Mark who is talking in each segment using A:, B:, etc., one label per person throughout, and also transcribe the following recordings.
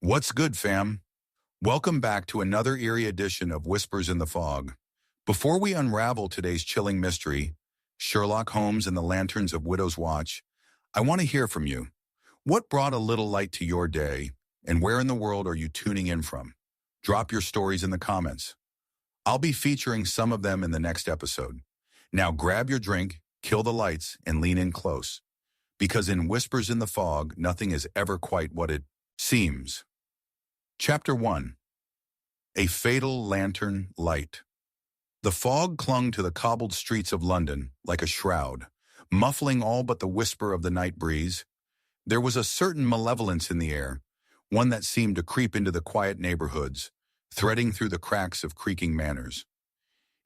A: What's good, fam? Welcome back to another eerie edition of Whispers in the Fog. Before we unravel today's chilling mystery, Sherlock Holmes and the Lanterns of Widow's Watch, I want to hear from you. What brought a little light to your day, and where in the world are you tuning in from? Drop your stories in the comments. I'll be featuring some of them in the next episode. Now grab your drink, kill the lights, and lean in close. Because in Whispers in the Fog, nothing is ever quite what it seems. Chapter 1. A Fatal Lantern Light. The fog clung to the cobbled streets of London like a shroud, muffling all but the whisper of the night breeze. There was a certain malevolence in the air, one that seemed to creep into the quiet neighborhoods, threading through the cracks of creaking manors.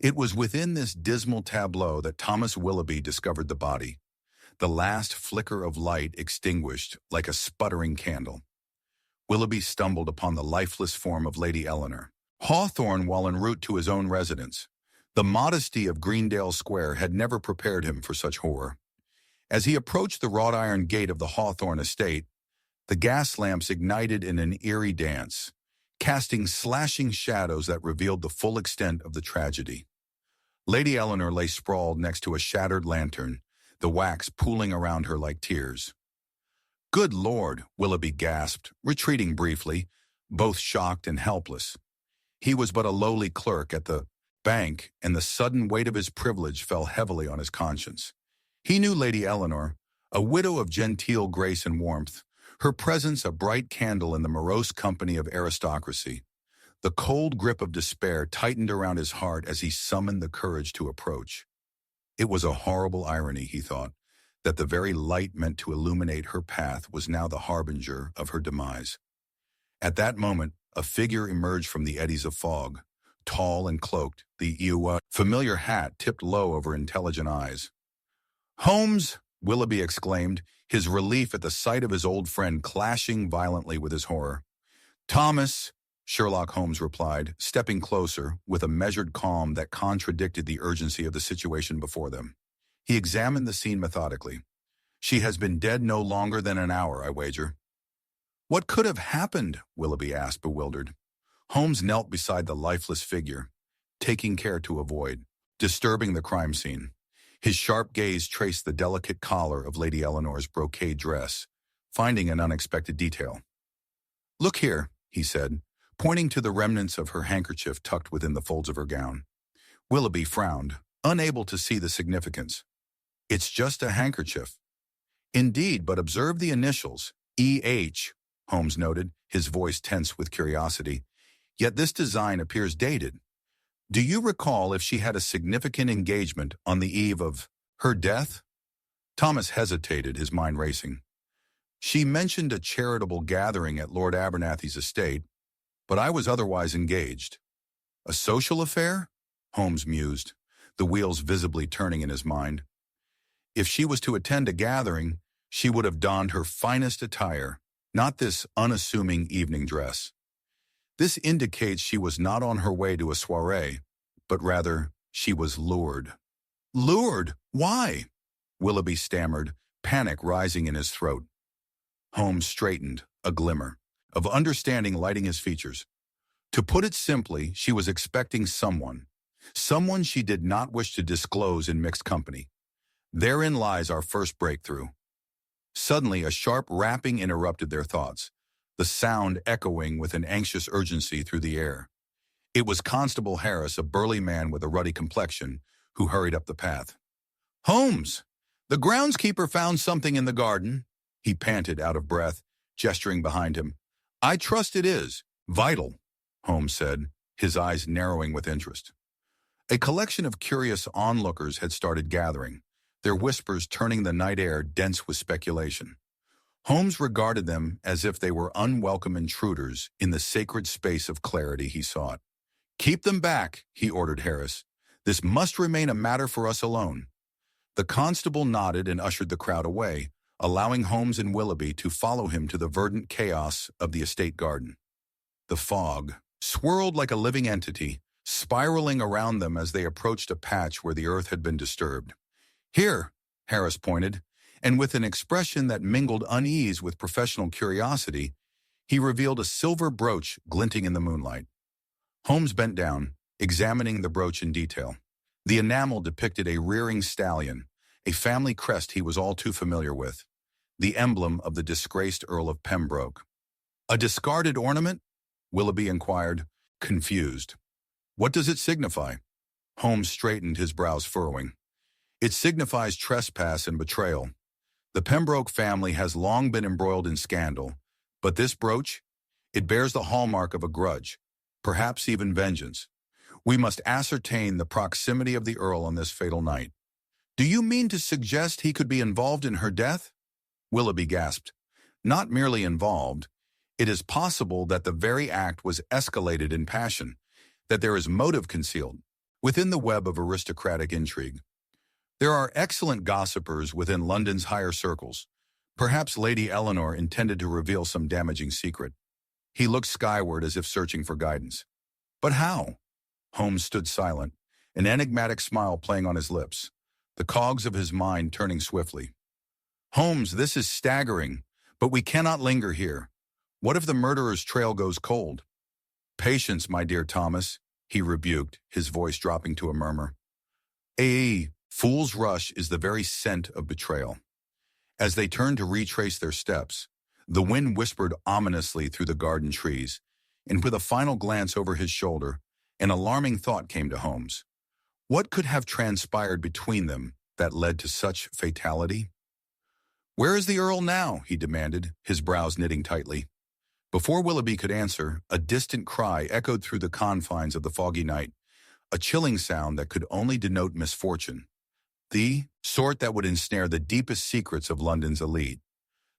A: It was within this dismal tableau that Thomas Willoughby discovered the body, the last flicker of light extinguished like a sputtering candle. Willoughby stumbled upon the lifeless form of Lady Eleanor Hawthorne while en route to his own residence. The modesty of Greendale Square had never prepared him for such horror. As he approached the wrought iron gate of the Hawthorne estate, the gas lamps ignited in an eerie dance, casting slashing shadows that revealed the full extent of the tragedy. Lady Eleanor lay sprawled next to a shattered lantern, the wax pooling around her like tears. "Good Lord," Willoughby gasped, retreating briefly, both shocked and helpless. He was but a lowly clerk at the bank, and the sudden weight of his privilege fell heavily on his conscience. He knew Lady Eleanor, a widow of genteel grace and warmth, her presence a bright candle in the morose company of aristocracy. The cold grip of despair tightened around his heart as he summoned the courage to approach. It was a horrible irony, he thought, that the very light meant to illuminate her path was now the harbinger of her demise. At that moment, a figure emerged from the eddies of fog, tall and cloaked, the familiar hat tipped low over intelligent eyes. "Holmes!" Willoughby exclaimed, his relief at the sight of his old friend clashing violently with his horror. "Thomas," Sherlock Holmes replied, stepping closer with a measured calm that contradicted the urgency of the situation before them. He examined the scene methodically. "She has been dead no longer than an hour, I wager." "What could have happened?" Willoughby asked, bewildered. Holmes knelt beside the lifeless figure, taking care to avoid disturbing the crime scene. His sharp gaze traced the delicate collar of Lady Eleanor's brocade dress, finding an unexpected detail. "Look here," he said, pointing to the remnants of her handkerchief tucked within the folds of her gown. Willoughby frowned, unable to see the significance. "It's just a handkerchief." "Indeed, but observe the initials, E.H., Holmes noted, his voice tense with curiosity. "Yet this design appears dated. Do you recall if she had a significant engagement on the eve of her death?" Thomas hesitated, his mind racing. "She mentioned a charitable gathering at Lord Abernathy's estate, but I was otherwise engaged." "A social affair?" Holmes mused, the wheels visibly turning in his mind. "If she was to attend a gathering, she would have donned her finest attire, not this unassuming evening dress. This indicates she was not on her way to a soiree, but rather she was lured." "Lured? Why?" Willoughby stammered, panic rising in his throat. Holmes straightened, a glimmer of understanding lighting his features. "To put it simply, she was expecting someone she did not wish to disclose in mixed company. Therein lies our first breakthrough." Suddenly, a sharp rapping interrupted their thoughts, the sound echoing with an anxious urgency through the air. It was Constable Harris, a burly man with a ruddy complexion, who hurried up the path. "Holmes! The groundskeeper found something in the garden," he panted out of breath, gesturing behind him. "I trust it is vital," Holmes said, his eyes narrowing with interest. A collection of curious onlookers had started gathering, their whispers turning the night air dense with speculation. Holmes regarded them as if they were unwelcome intruders in the sacred space of clarity he sought. "Keep them back," he ordered Harris. "This must remain a matter for us alone." The constable nodded and ushered the crowd away, allowing Holmes and Willoughby to follow him to the verdant chaos of the estate garden. The fog swirled like a living entity, spiraling around them as they approached a patch where the earth had been disturbed. "Here," Harris pointed, and with an expression that mingled unease with professional curiosity, He revealed a silver brooch glinting in the moonlight. Holmes bent down, examining the brooch in detail. The enamel depicted a rearing stallion, a family crest he was all too familiar with, the emblem of the disgraced Earl of Pembroke. A discarded ornament? Willoughby inquired, confused. What does it signify? Holmes straightened, his brows furrowing. It signifies trespass and betrayal. The Pembroke family has long been embroiled in scandal, but this brooch? It bears the hallmark of a grudge, perhaps even vengeance. We must ascertain the proximity of the Earl on this fatal night. Do you mean to suggest he could be involved in her death? Willoughby gasped. Not merely involved. It is possible that the very act was escalated in passion, that there is motive concealed within the web of aristocratic intrigue. There are excellent gossipers within London's higher circles. Perhaps Lady Eleanor intended to reveal some damaging secret. He looked skyward as if searching for guidance. But how? Holmes stood silent, an enigmatic smile playing on his lips, the cogs of his mind turning swiftly. Holmes, this is staggering, but we cannot linger here. What if the murderer's trail goes cold? Patience, my dear Thomas, he rebuked, his voice dropping to a murmur. Fool's rush is the very scent of betrayal. As they turned to retrace their steps, the wind whispered ominously through the garden trees, and with a final glance over his shoulder, an alarming thought came to Holmes. What could have transpired between them that led to such fatality? Where is the Earl now? He demanded, his brows knitting tightly. Before Willoughby could answer, a distant cry echoed through the confines of the foggy night, a chilling sound that could only denote misfortune, the sort that would ensnare the deepest secrets of London's elite.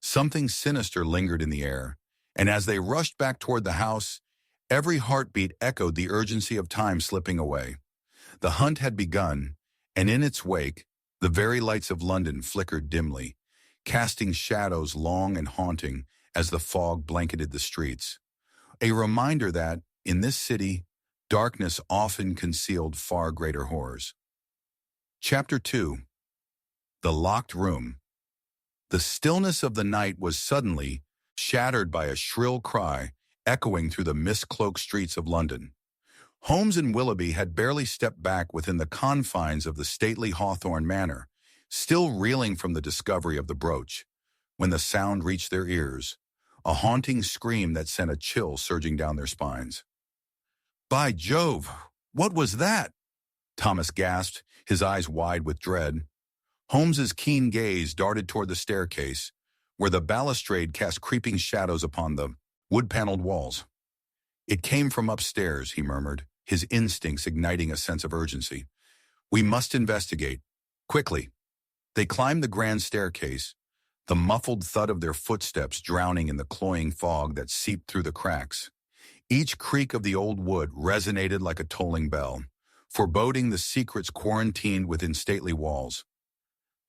A: Something sinister lingered in the air, and as they rushed back toward the house, every heartbeat echoed the urgency of time slipping away. The hunt had begun, and in its wake, the very lights of London flickered dimly, casting shadows long and haunting as the fog blanketed the streets. A reminder that, in this city, darkness often concealed far greater horrors. Chapter 2. The Locked Room. The stillness of the night was suddenly shattered by a shrill cry echoing through the mist-cloaked streets of London. Holmes and Willoughby had barely stepped back within the confines of the stately Hawthorne Manor, still reeling from the discovery of the brooch, when the sound reached their ears, a haunting scream that sent a chill surging down their spines. By Jove, what was that? Thomas gasped, his eyes wide with dread. Holmes's keen gaze darted toward the staircase, where the balustrade cast creeping shadows upon the wood-paneled walls. It came from upstairs, he murmured, his instincts igniting a sense of urgency. We must investigate. Quickly. They climbed the grand staircase, the muffled thud of their footsteps drowning in the cloying fog that seeped through the cracks. Each creak of the old wood resonated like a tolling bell, foreboding the secrets quarantined within stately walls.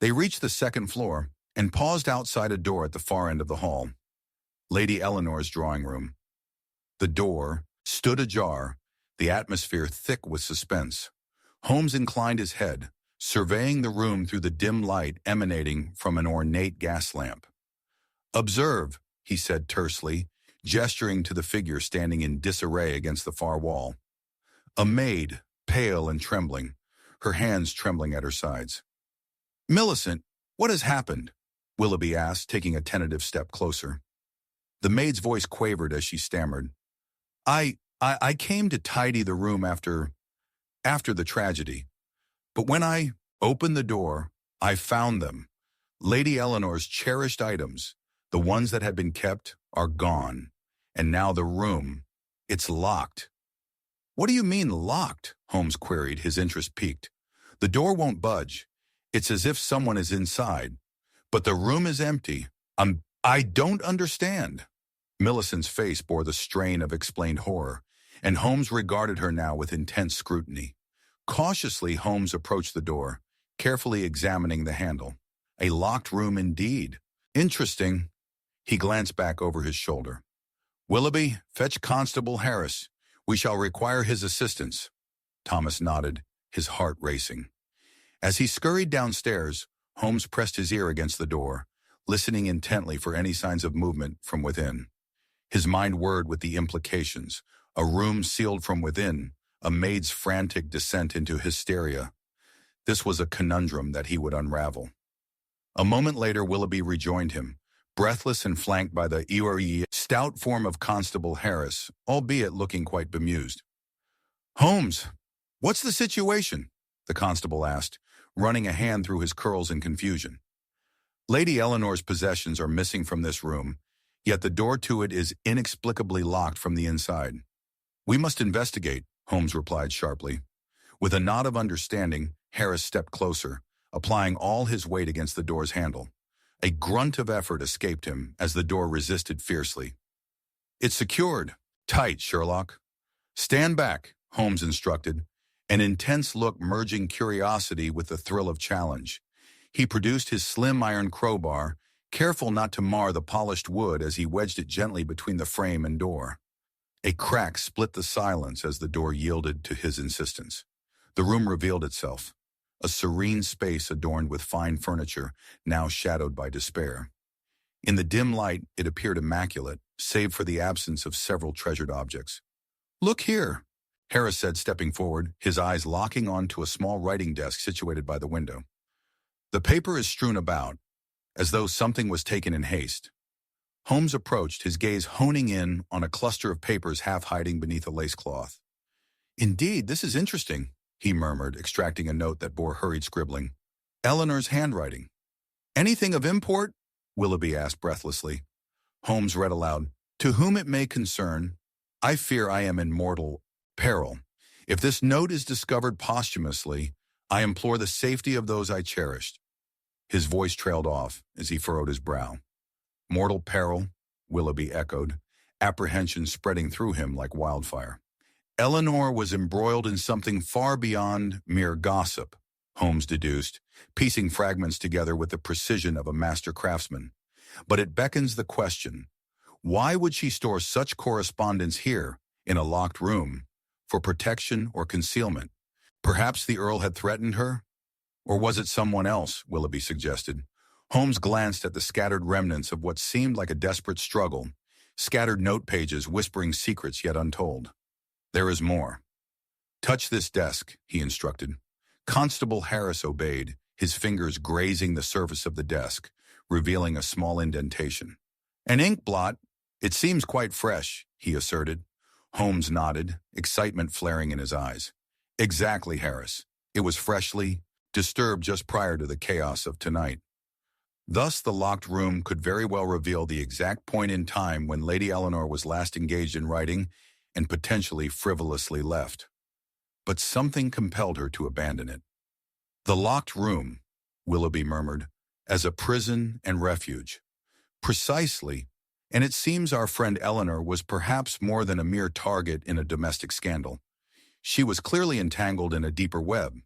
A: They reached the second floor and paused outside a door at the far end of the hall. Lady Eleanor's drawing room. The door stood ajar, the atmosphere thick with suspense. Holmes inclined his head, surveying the room through the dim light emanating from an ornate gas lamp. Observe, he said tersely, gesturing to the figure standing in disarray against the far wall. A maid, pale and trembling, her hands trembling at her sides. Millicent, what has happened? Willoughby asked, taking a tentative step closer. The maid's voice quavered as she stammered. I came to tidy the room after the tragedy. But when I opened the door, I found them. Lady Eleanor's cherished items, the ones that had been kept, are gone. And now the room, it's locked. What do you mean locked? Holmes queried, his interest piqued. The door won't budge. It's as if someone is inside. But the room is empty. I don't understand. Millicent's face bore the strain of explained horror, and Holmes regarded her now with intense scrutiny. Cautiously, Holmes approached the door, carefully examining the handle. A locked room indeed. Interesting. He glanced back over his shoulder. Willoughby, fetch Constable Harris. We shall require his assistance. Thomas nodded, his heart racing. As he scurried downstairs, Holmes pressed his ear against the door, listening intently for any signs of movement from within. His mind whirred with the implications. A room sealed from within, a maid's frantic descent into hysteria. This was a conundrum that he would unravel. A moment later, Willoughby rejoined him, breathless and flanked by the stout form of Constable Harris, albeit looking quite bemused. "Holmes, what's the situation?" the constable asked, running a hand through his curls in confusion. "Lady Eleanor's possessions are missing from this room, yet the door to it is inexplicably locked from the inside." "We must investigate," Holmes replied sharply. With a nod of understanding, Harris stepped closer, applying all his weight against the door's handle. A grunt of effort escaped him as the door resisted fiercely. "It's secured. Tight, Sherlock." "Stand back," Holmes instructed, an intense look merging curiosity with the thrill of challenge. He produced his slim iron crowbar, careful not to mar the polished wood as he wedged it gently between the frame and door. A crack split the silence as the door yielded to his insistence. The room revealed itself, a serene space adorned with fine furniture, now shadowed by despair. In the dim light, it appeared immaculate, save for the absence of several treasured objects. "Look here," Harris said, stepping forward, his eyes locking onto a small writing desk situated by the window. The paper is strewn about, as though something was taken in haste. Holmes approached, his gaze honing in on a cluster of papers half hiding beneath a lace cloth. "Indeed, this is interesting," he murmured, extracting a note that bore hurried scribbling. "Eleanor's handwriting." "Anything of import?" Willoughby asked breathlessly. Holmes read aloud, "To whom it may concern, I fear I am in mortal peril. If this note is discovered posthumously, I implore the safety of those I cherished." His voice trailed off as he furrowed his brow. "Mortal peril," Willoughby echoed, apprehension spreading through him like wildfire. "Eleanor was embroiled in something far beyond mere gossip," Holmes deduced, piecing fragments together with the precision of a master craftsman. "But it beckons the question, why would she store such correspondence here, in a locked room, for protection or concealment? Perhaps the Earl had threatened her? Or was it someone else?" Willoughby suggested. Holmes glanced at the scattered remnants of what seemed like a desperate struggle, scattered note pages whispering secrets yet untold. "There is more." "Touch this desk," he instructed. Constable Harris obeyed, his fingers grazing the surface of the desk, revealing a small indentation. "An ink blot. It seems quite fresh," he asserted. Holmes nodded, excitement flaring in his eyes. "Exactly, Harris. It was freshly disturbed just prior to the chaos of tonight." Thus, the locked room could very well reveal the exact point in time when Lady Eleanor was last engaged in writing and potentially frivolously left. But something compelled her to abandon it. "The locked room," Willoughby murmured, "as a prison and refuge." "Precisely, and it seems our friend Eleanor was perhaps more than a mere target in a domestic scandal. She was clearly entangled in a deeper web.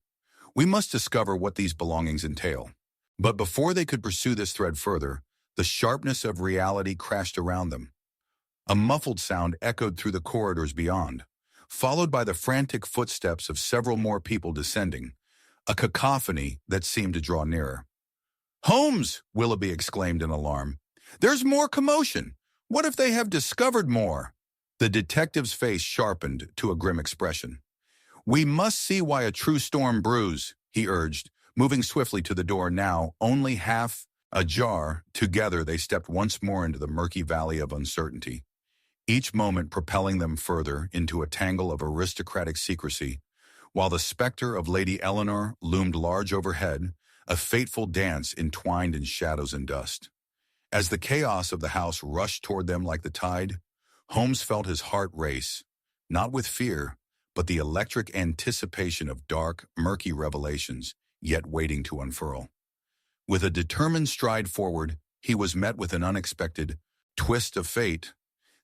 A: We must discover what these belongings entail." But before they could pursue this thread further, the sharpness of reality crashed around them. A muffled sound echoed through the corridors beyond, followed by the frantic footsteps of several more people descending, a cacophony that seemed to draw nearer. "Holmes!" Willoughby exclaimed in alarm. "There's more commotion! What if they have discovered more?" The detective's face sharpened to a grim expression. "We must see why a true storm brews," he urged, moving swiftly to the door now only half ajar. Together they stepped once more into the murky valley of uncertainty, each moment propelling them further into a tangle of aristocratic secrecy, while the specter of Lady Eleanor loomed large overhead, a fateful dance entwined in shadows and dust. As the chaos of the house rushed toward them like the tide, Holmes felt his heart race, not with fear, but the electric anticipation of dark, murky revelations yet waiting to unfurl. With a determined stride forward, he was met with an unexpected twist of fate,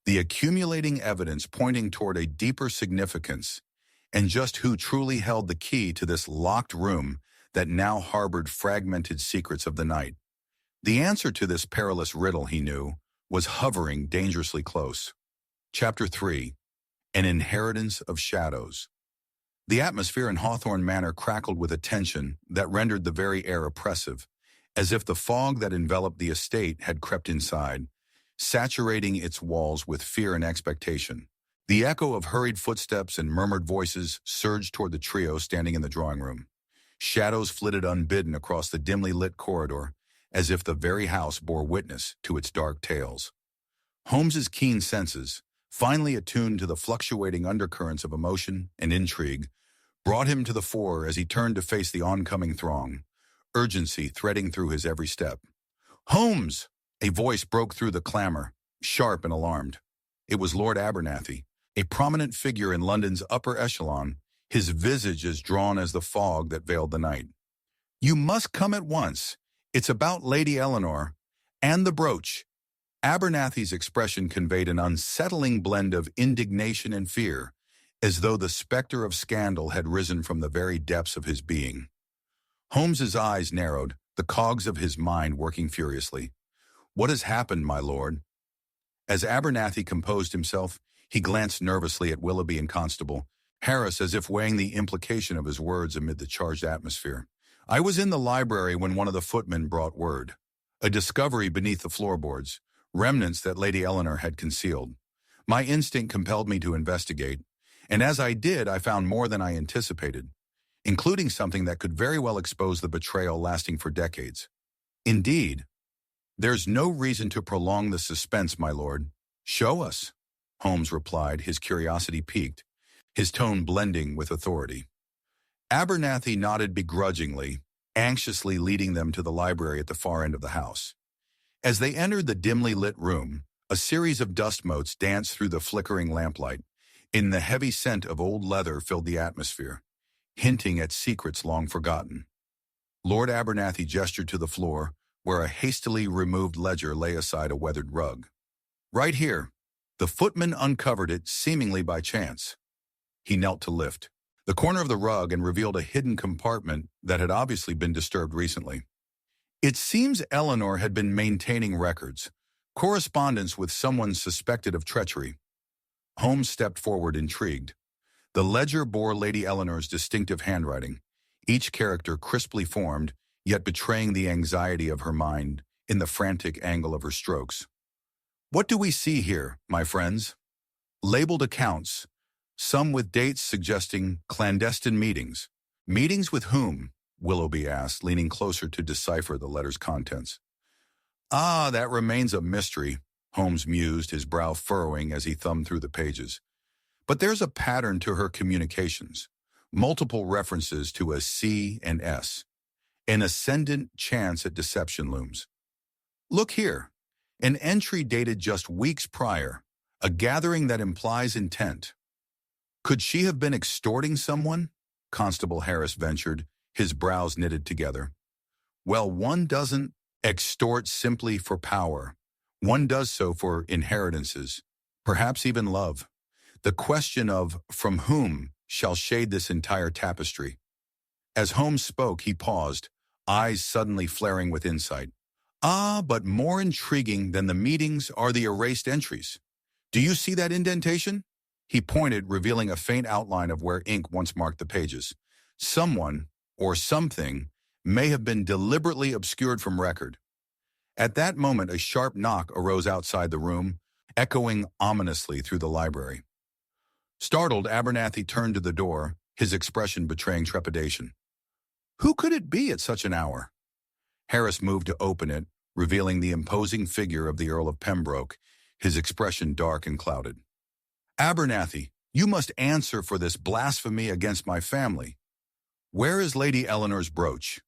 A: the accumulating evidence pointing toward a deeper significance, and just who truly held the key to this locked room that now harbored fragmented secrets of the night. The answer to this perilous riddle, he knew, was hovering dangerously close. Chapter 3. An Inheritance of Shadows. The atmosphere in Hawthorne Manor crackled with a tension that rendered the very air oppressive, as if the fog that enveloped the estate had crept inside, saturating its walls with fear and expectation. The echo of hurried footsteps and murmured voices surged toward the trio standing in the drawing room. Shadows flitted unbidden across the dimly lit corridor, as if the very house bore witness to its dark tales. Holmes's keen senses, finally attuned to the fluctuating undercurrents of emotion and intrigue, brought him to the fore as he turned to face the oncoming throng, urgency threading through his every step. "Holmes!" A voice broke through the clamor, sharp and alarmed. It was Lord Abernathy, a prominent figure in London's upper echelon, his visage as drawn as the fog that veiled the night. "You must come at once. It's about Lady Eleanor and the brooch." Abernathy's expression conveyed an unsettling blend of indignation and fear, as though the specter of scandal had risen from the very depths of his being. Holmes's eyes narrowed, the cogs of his mind working furiously. "What has happened, my lord?" As Abernathy composed himself, he glanced nervously at Willoughby and Constable, Harris as if weighing the implication of his words amid the charged atmosphere. "I was in the library when one of the footmen brought word. A discovery beneath the floorboards, remnants that Lady Eleanor had concealed. My instinct compelled me to investigate, and as I did, I found more than I anticipated, including something that could very well expose the betrayal lasting for decades. Indeed, there's no reason to prolong the suspense, my lord. Show us," Holmes replied, his curiosity piqued, his tone blending with authority. Abernathy nodded begrudgingly, anxiously leading them to the library at the far end of the house. As they entered the dimly lit room, a series of dust motes danced through the flickering lamplight, and the heavy scent of old leather filled the atmosphere, hinting at secrets long forgotten. Lord Abernathy gestured to the floor, where a hastily removed ledger lay aside a weathered rug. "Right here." The footman uncovered it, seemingly by chance. He knelt to lift the corner of the rug and revealed a hidden compartment that had obviously been disturbed recently. It seems Eleanor had been maintaining records, correspondence with someone suspected of treachery. Holmes stepped forward, intrigued. The ledger bore Lady Eleanor's distinctive handwriting, each character crisply formed, yet betraying the anxiety of her mind in the frantic angle of her strokes. "What do we see here, my friends?" Labeled accounts, some with dates suggesting clandestine meetings. "Meetings with whom?" Willoughby asked, leaning closer to decipher the letter's contents. "Ah, that remains a mystery," Holmes mused, his brow furrowing as he thumbed through the pages. "But there's a pattern to her communications. Multiple references to a C and S. An ascendant chance at deception looms. Look here, an entry dated just weeks prior, a gathering that implies intent. Could she have been extorting someone?" Constable Harris ventured, his brows knitted together. "Well, one doesn't extort simply for power. One does so for inheritances, perhaps even love. The question of from whom shall shade this entire tapestry." As Holmes spoke, he paused, eyes suddenly flaring with insight. "Ah, but more intriguing than the meetings are the erased entries. Do you see that indentation?" He pointed, revealing a faint outline of where ink once marked the pages. Someone, or something, may have been deliberately obscured from record. At that moment, a sharp knock arose outside the room, echoing ominously through the library. Startled, Abernathy turned to the door, his expression betraying trepidation. Who could it be at such an hour? Harris moved to open it, revealing the imposing figure of the Earl of Pembroke, his expression dark and clouded. "Abernathy, you must answer for this blasphemy against my family. Where is Lady Eleanor's brooch?"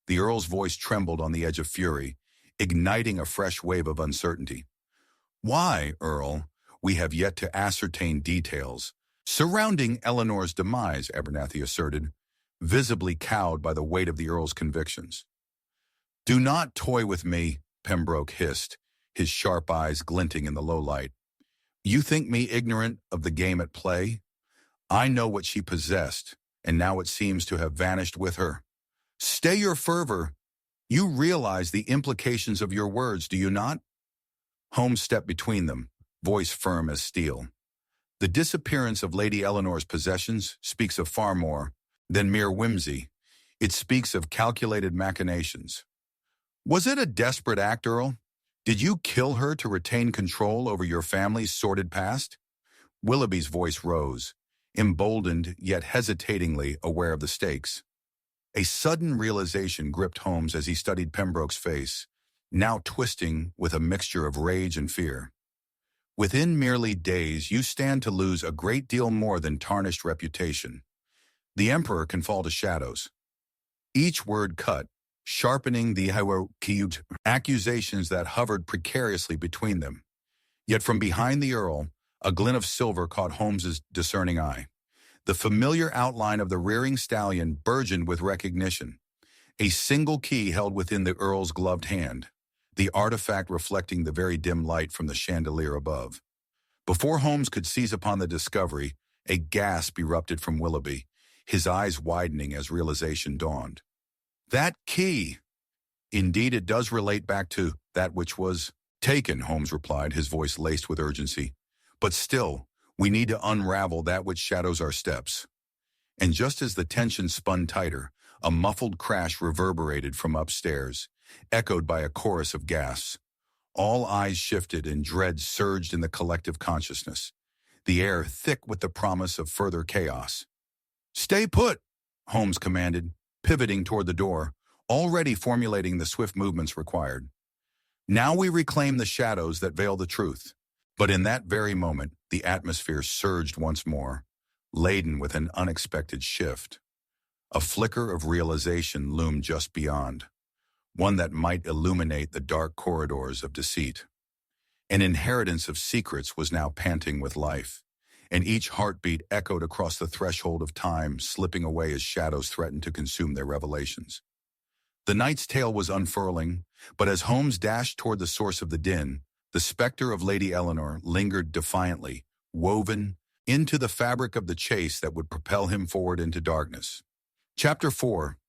A: The Earl's voice trembled on the edge of fury, igniting a fresh wave of uncertainty. "Why, Earl, we have yet to ascertain details surrounding Eleanor's demise," Abernathy asserted, visibly cowed by the weight of the Earl's convictions. "Do not toy with me," Pembroke hissed, his sharp eyes glinting in the low light. "You think me ignorant of the game at play? I know what she possessed, and now it seems to have vanished with her. Stay your fervor. You realize the implications of your words, do you not?" Holmes stepped between them, voice firm as steel. "The disappearance of Lady Eleanor's possessions speaks of far more than mere whimsy. It speaks of calculated machinations." "Was it a desperate act, Earl? Did you kill her to retain control over your family's sordid past? Willoughby's voice rose, emboldened yet hesitatingly aware of the stakes. A sudden realization gripped Holmes as he studied Pembroke's face, now twisting with a mixture of rage and fear. Within merely days, you stand to lose a great deal more than tarnished reputation. The Emperor can fall to shadows. Each word cut, sharpening the accusations that hovered precariously between them. Yet from behind the Earl, a glint of silver caught Holmes's discerning eye. The familiar outline of the rearing stallion burgeoned with recognition. A single key held within the Earl's gloved hand, the artifact reflecting the very dim light from the chandelier above. Before Holmes could seize upon the discovery, a gasp erupted from Willoughby, his eyes widening as realization dawned. That key! Indeed, it does relate back to that which was taken, Holmes replied, his voice laced with urgency. But still, we need to unravel that which shadows our steps. And just as the tension spun tighter, a muffled crash reverberated from upstairs, echoed by a chorus of gasps. All eyes shifted and dread surged in the collective consciousness, the air thick with the promise of further chaos. "Stay put," Holmes commanded, pivoting toward the door, already formulating the swift movements required. Now we reclaim the shadows that veil the truth. But in that very moment, the atmosphere surged once more, laden with an unexpected shift. A flicker of realization loomed just beyond, one that might illuminate the dark corridors of deceit. An inheritance of secrets was now panting with life, and each heartbeat echoed across the threshold of time, slipping away as shadows threatened to consume their revelations. The night's tale was unfurling, but as Holmes dashed toward the source of the din, the specter of Lady Eleanor lingered defiantly, woven into the fabric of the chase that would propel him forward into darkness. Chapter 4.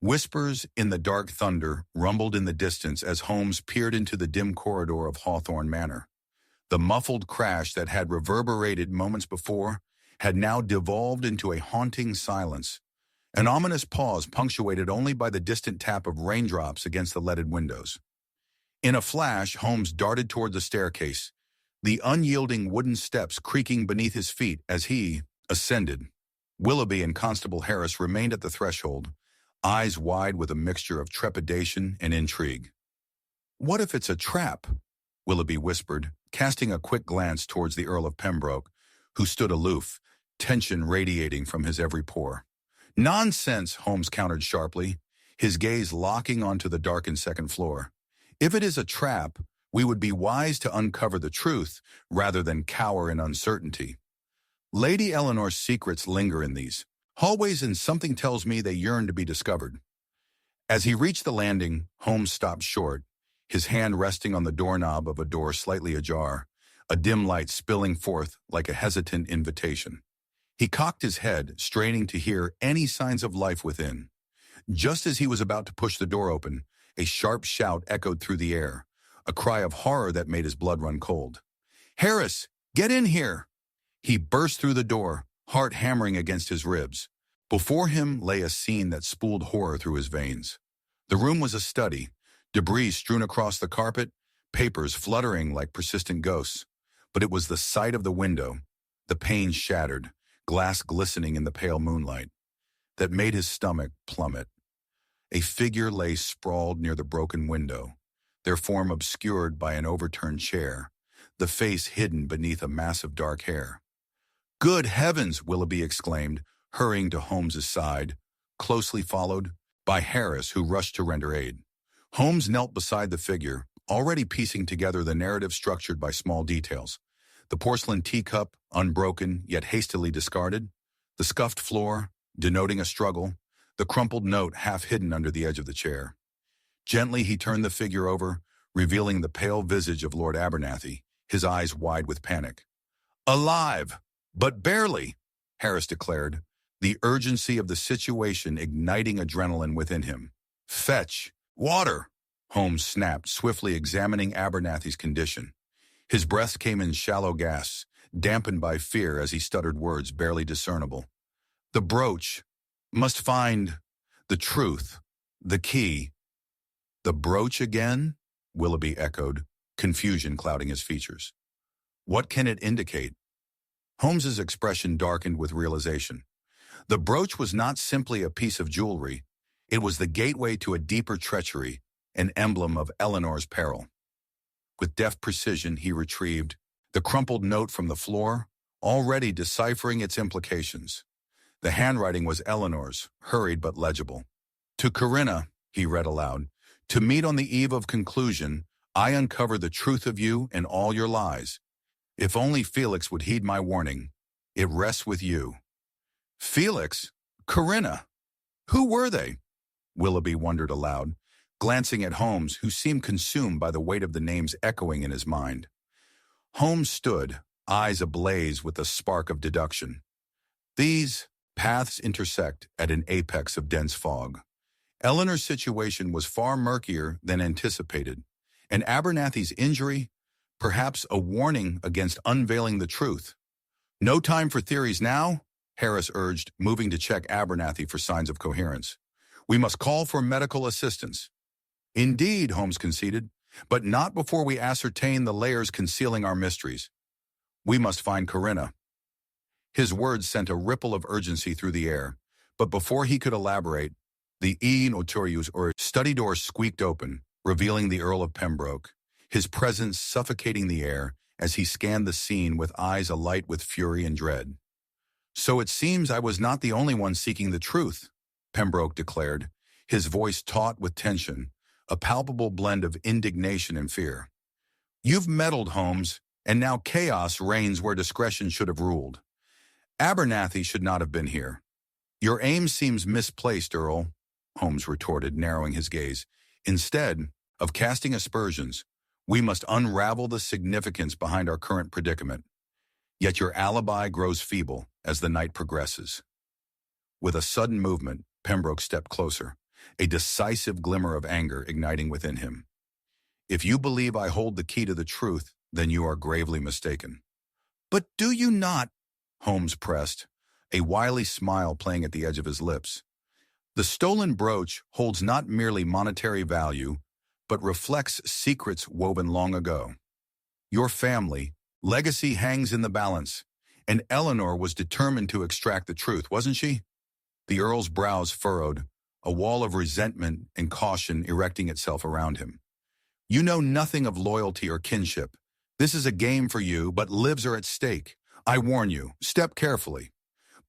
A: Whispers in the dark thunder rumbled in the distance as Holmes peered into the dim corridor of Hawthorne Manor. The muffled crash that had reverberated moments before had now devolved into a haunting silence, an ominous pause punctuated only by the distant tap of raindrops against the leaded windows. In a flash, Holmes darted toward the staircase, the unyielding wooden steps creaking beneath his feet as he ascended. Willoughby and Constable Harris remained at the threshold, eyes wide with a mixture of trepidation and intrigue. "What if it's a trap?" Willoughby whispered, casting a quick glance towards the Earl of Pembroke, who stood aloof, tension radiating from his every pore. "Nonsense," Holmes countered sharply, his gaze locking onto the darkened second floor. "If it is a trap, we would be wise to uncover the truth rather than cower in uncertainty. Lady Eleanor's secrets linger in these hallways, and something tells me they yearn to be discovered." As he reached the landing, Holmes stopped short, his hand resting on the doorknob of a door slightly ajar, a dim light spilling forth like a hesitant invitation. He cocked his head, straining to hear any signs of life within. Just as he was about to push the door open, a sharp shout echoed through the air, a cry of horror that made his blood run cold. "Harris, get in here!" He burst through the door, heart hammering against his ribs. Before him lay a scene that spooled horror through his veins. The room was a study, debris strewn across the carpet, papers fluttering like persistent ghosts. But it was the sight of the window, the pane shattered, glass glistening in the pale moonlight, that made his stomach plummet. A figure lay sprawled near the broken window, their form obscured by an overturned chair, the face hidden beneath a mass of dark hair. "Good heavens!" Willoughby exclaimed, hurrying to Holmes's side, closely followed by Harris, who rushed to render aid. Holmes knelt beside the figure, already piecing together the narrative structured by small details. The porcelain teacup, unbroken yet hastily discarded, the scuffed floor, denoting a struggle, the crumpled note half hidden under the edge of the chair. Gently he turned the figure over, revealing the pale visage of Lord Abernathy, his eyes wide with panic. "Alive, but barely," Harris declared, the urgency of the situation igniting adrenaline within him. "Fetch water," Holmes snapped, swiftly examining Abernathy's condition. His breath came in shallow gasps, dampened by fear as he stuttered words barely discernible. "The brooch. Must find the truth. The key." "The brooch again?" Willoughby echoed, confusion clouding his features. What can it indicate? Holmes's expression darkened with realization. The brooch was not simply a piece of jewelry. It was the gateway to a deeper treachery, an emblem of Eleanor's peril. With deft precision, he retrieved the crumpled note from the floor, already deciphering its implications. The handwriting was Eleanor's, hurried but legible. To Corinna, he read aloud, to meet on the eve of conclusion, I uncover the truth of you and all your lies. If only Felix would heed my warning. It rests with you. Felix? Corinna? Who were they? Willoughby wondered aloud, glancing at Holmes, who seemed consumed by the weight of the names echoing in his mind. Holmes stood, eyes ablaze with a spark of deduction. These paths intersect at an apex of dense fog. Eleanor's situation was far murkier than anticipated, and Abernathy's injury, perhaps a warning against unveiling the truth. No time for theories now, Harris urged, moving to check Abernathy for signs of coherence. We must call for medical assistance. Indeed, Holmes conceded, but not before we ascertain the layers concealing our mysteries. We must find Corinna. His words sent a ripple of urgency through the air, but before he could elaborate, the notorious or study door squeaked open, revealing the Earl of Pembroke, his presence suffocating the air as he scanned the scene with eyes alight with fury and dread. So it seems I was not the only one seeking the truth, Pembroke declared, his voice taut with tension, a palpable blend of indignation and fear. You've meddled, Holmes, and now chaos reigns where discretion should have ruled. Abernathy should not have been here. Your aim seems misplaced, Earl, Holmes retorted, narrowing his gaze. Instead of casting aspersions, we must unravel the significance behind our current predicament. Yet your alibi grows feeble as the night progresses. With a sudden movement, Pembroke stepped closer, a decisive glimmer of anger igniting within him. If you believe I hold the key to the truth, then you are gravely mistaken. But do you not? Holmes pressed, a wily smile playing at the edge of his lips. The stolen brooch holds not merely monetary value, but reflects secrets woven long ago. Your family, legacy hangs in the balance, and Eleanor was determined to extract the truth, wasn't she? The Earl's brows furrowed, a wall of resentment and caution erecting itself around him. You know nothing of loyalty or kinship. This is a game for you, but lives are at stake. I warn you, step carefully.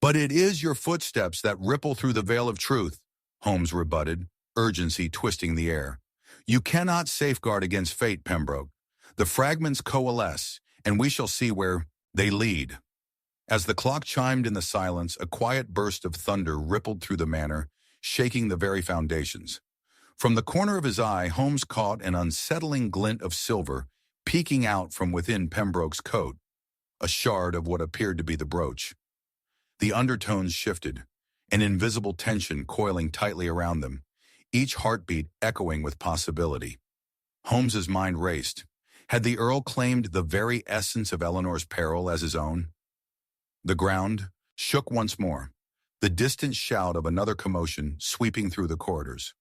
A: But it is your footsteps that ripple through the veil of truth, Holmes rebutted, urgency twisting the air. You cannot safeguard against fate, Pembroke. The fragments coalesce, and we shall see where they lead. As the clock chimed in the silence, a quiet burst of thunder rippled through the manor, shaking the very foundations. From the corner of his eye, Holmes caught an unsettling glint of silver peeking out from within Pembroke's coat, a shard of what appeared to be the brooch. The undertones shifted, an invisible tension coiling tightly around them, each heartbeat echoing with possibility. Holmes's mind raced. Had the Earl claimed the very essence of Eleanor's peril as his own? The ground shook once more, the distant shout of another commotion sweeping through the corridors.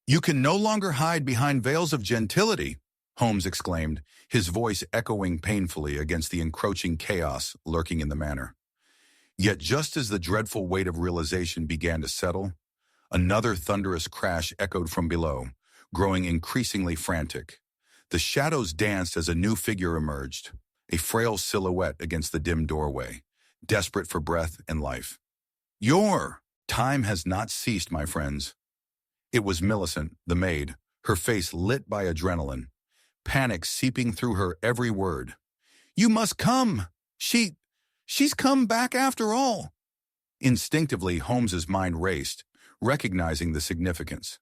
A: You can no longer hide behind veils of gentility, Holmes exclaimed, his voice echoing painfully against the encroaching chaos lurking in the manor. Yet just as the dreadful weight of realization began to settle, another thunderous crash echoed from below, growing increasingly frantic. The shadows danced as a new figure emerged, a frail silhouette against the dim doorway, desperate for breath and life. Your time has not ceased, my friends. It was Millicent, the maid, her face lit by adrenaline, panic seeping through her every word. You must come! She's come back after all! Instinctively, Holmes's mind raced, recognizing the significance.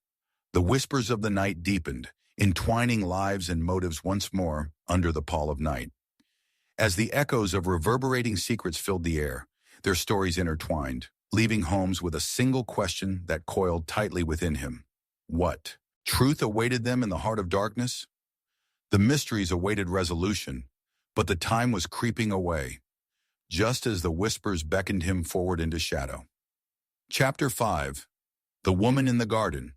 A: The whispers of the night deepened, entwining lives and motives once more under the pall of night. As the echoes of reverberating secrets filled the air, their stories intertwined, leaving Holmes with a single question that coiled tightly within him. What truth awaited them in the heart of darkness? The mysteries awaited resolution, but the time was creeping away, just as the whispers beckoned him forward into shadow. Chapter 5. The Woman in the Garden.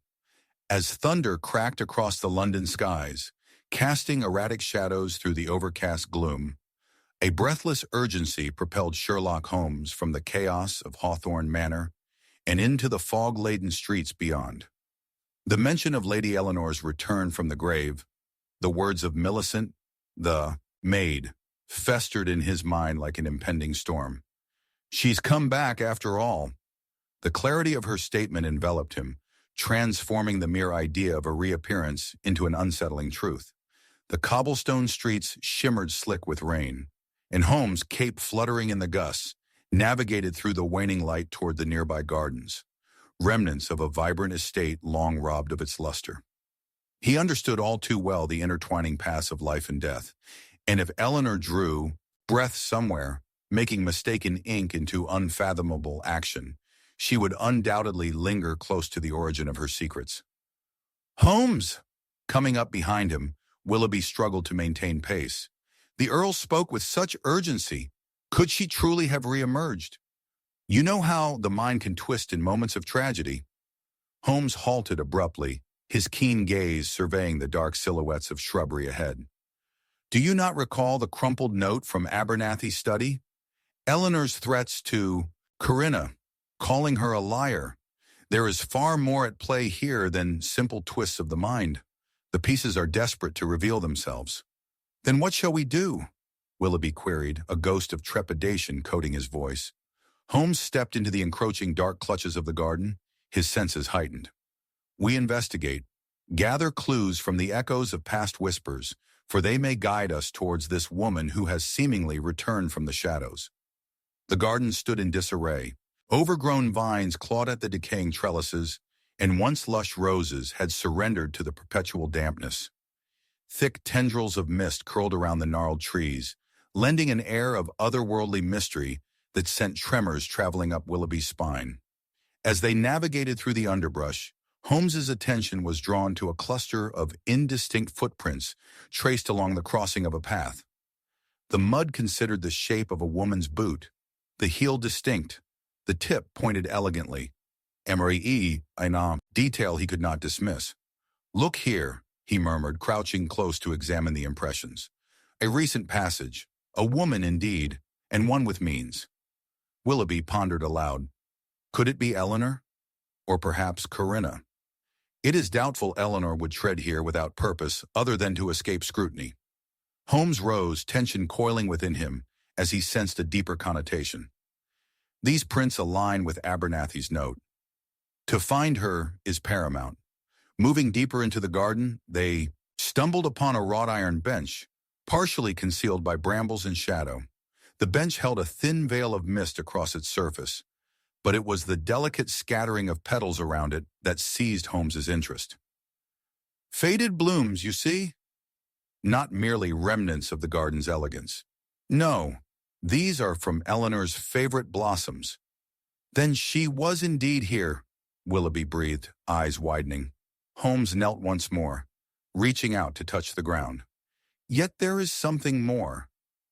A: As thunder cracked across the London skies, casting erratic shadows through the overcast gloom. A breathless urgency propelled Sherlock Holmes from the chaos of Hawthorne Manor and into the fog-laden streets beyond. The mention of Lady Eleanor's return from the grave, the words of Millicent, the maid, festered in his mind like an impending storm. She's come back after all. The clarity of her statement enveloped him, transforming the mere idea of a reappearance into an unsettling truth. The cobblestone streets shimmered slick with rain, and Holmes, cape fluttering in the gusts, navigated through the waning light toward the nearby gardens, remnants of a vibrant estate long robbed of its luster. He understood all too well the intertwining paths of life and death, and if Eleanor drew breath somewhere, making mistaken ink into unfathomable action, she would undoubtedly linger close to the origin of her secrets. Holmes! Coming up behind him, Willoughby struggled to maintain pace. The Earl spoke with such urgency. Could she truly have reemerged? You know how the mind can twist in moments of tragedy. Holmes halted abruptly, his keen gaze surveying the dark silhouettes of shrubbery ahead. Do you not recall the crumpled note from Abernathy's study? Eleanor's threats to Corinna, calling her a liar. There is far more at play here than simple twists of the mind. The pieces are desperate to reveal themselves. Then what shall we do? Willoughby queried, a ghost of trepidation coating his voice. Holmes stepped into the encroaching dark clutches of the garden, his senses heightened. We investigate, gather clues from the echoes of past whispers, for they may guide us towards this woman who has seemingly returned from the shadows. The garden stood in disarray. Overgrown vines clawed at the decaying trellises, and once lush roses had surrendered to the perpetual dampness. Thick tendrils of mist curled around the gnarled trees, lending an air of otherworldly mystery that sent tremors traveling up Willoughby's spine. As they navigated through the underbrush, Holmes's attention was drawn to a cluster of indistinct footprints traced along the crossing of a path. The mud considered the shape of a woman's boot, the heel distinct, the tip pointed elegantly. Emery a detail he could not dismiss. Look here, he murmured, crouching close to examine the impressions. A recent passage, a woman indeed, and one with means. Willoughby pondered aloud. Could it be Eleanor? Or perhaps Corinna? It is doubtful Eleanor would tread here without purpose other than to escape scrutiny. Holmes rose, tension coiling within him, as he sensed a deeper connotation. These prints align with Abernathy's note. To find her is paramount. Moving deeper into the garden, they stumbled upon a wrought iron bench, partially concealed by brambles and shadow. The bench held a thin veil of mist across its surface, but it was the delicate scattering of petals around it that seized Holmes's interest. Faded blooms, you see? Not merely remnants of the garden's elegance. No, these are from Eleanor's favorite blossoms. Then she was indeed here, Willoughby breathed, eyes widening. Holmes knelt once more, reaching out to touch the ground. Yet there is something more.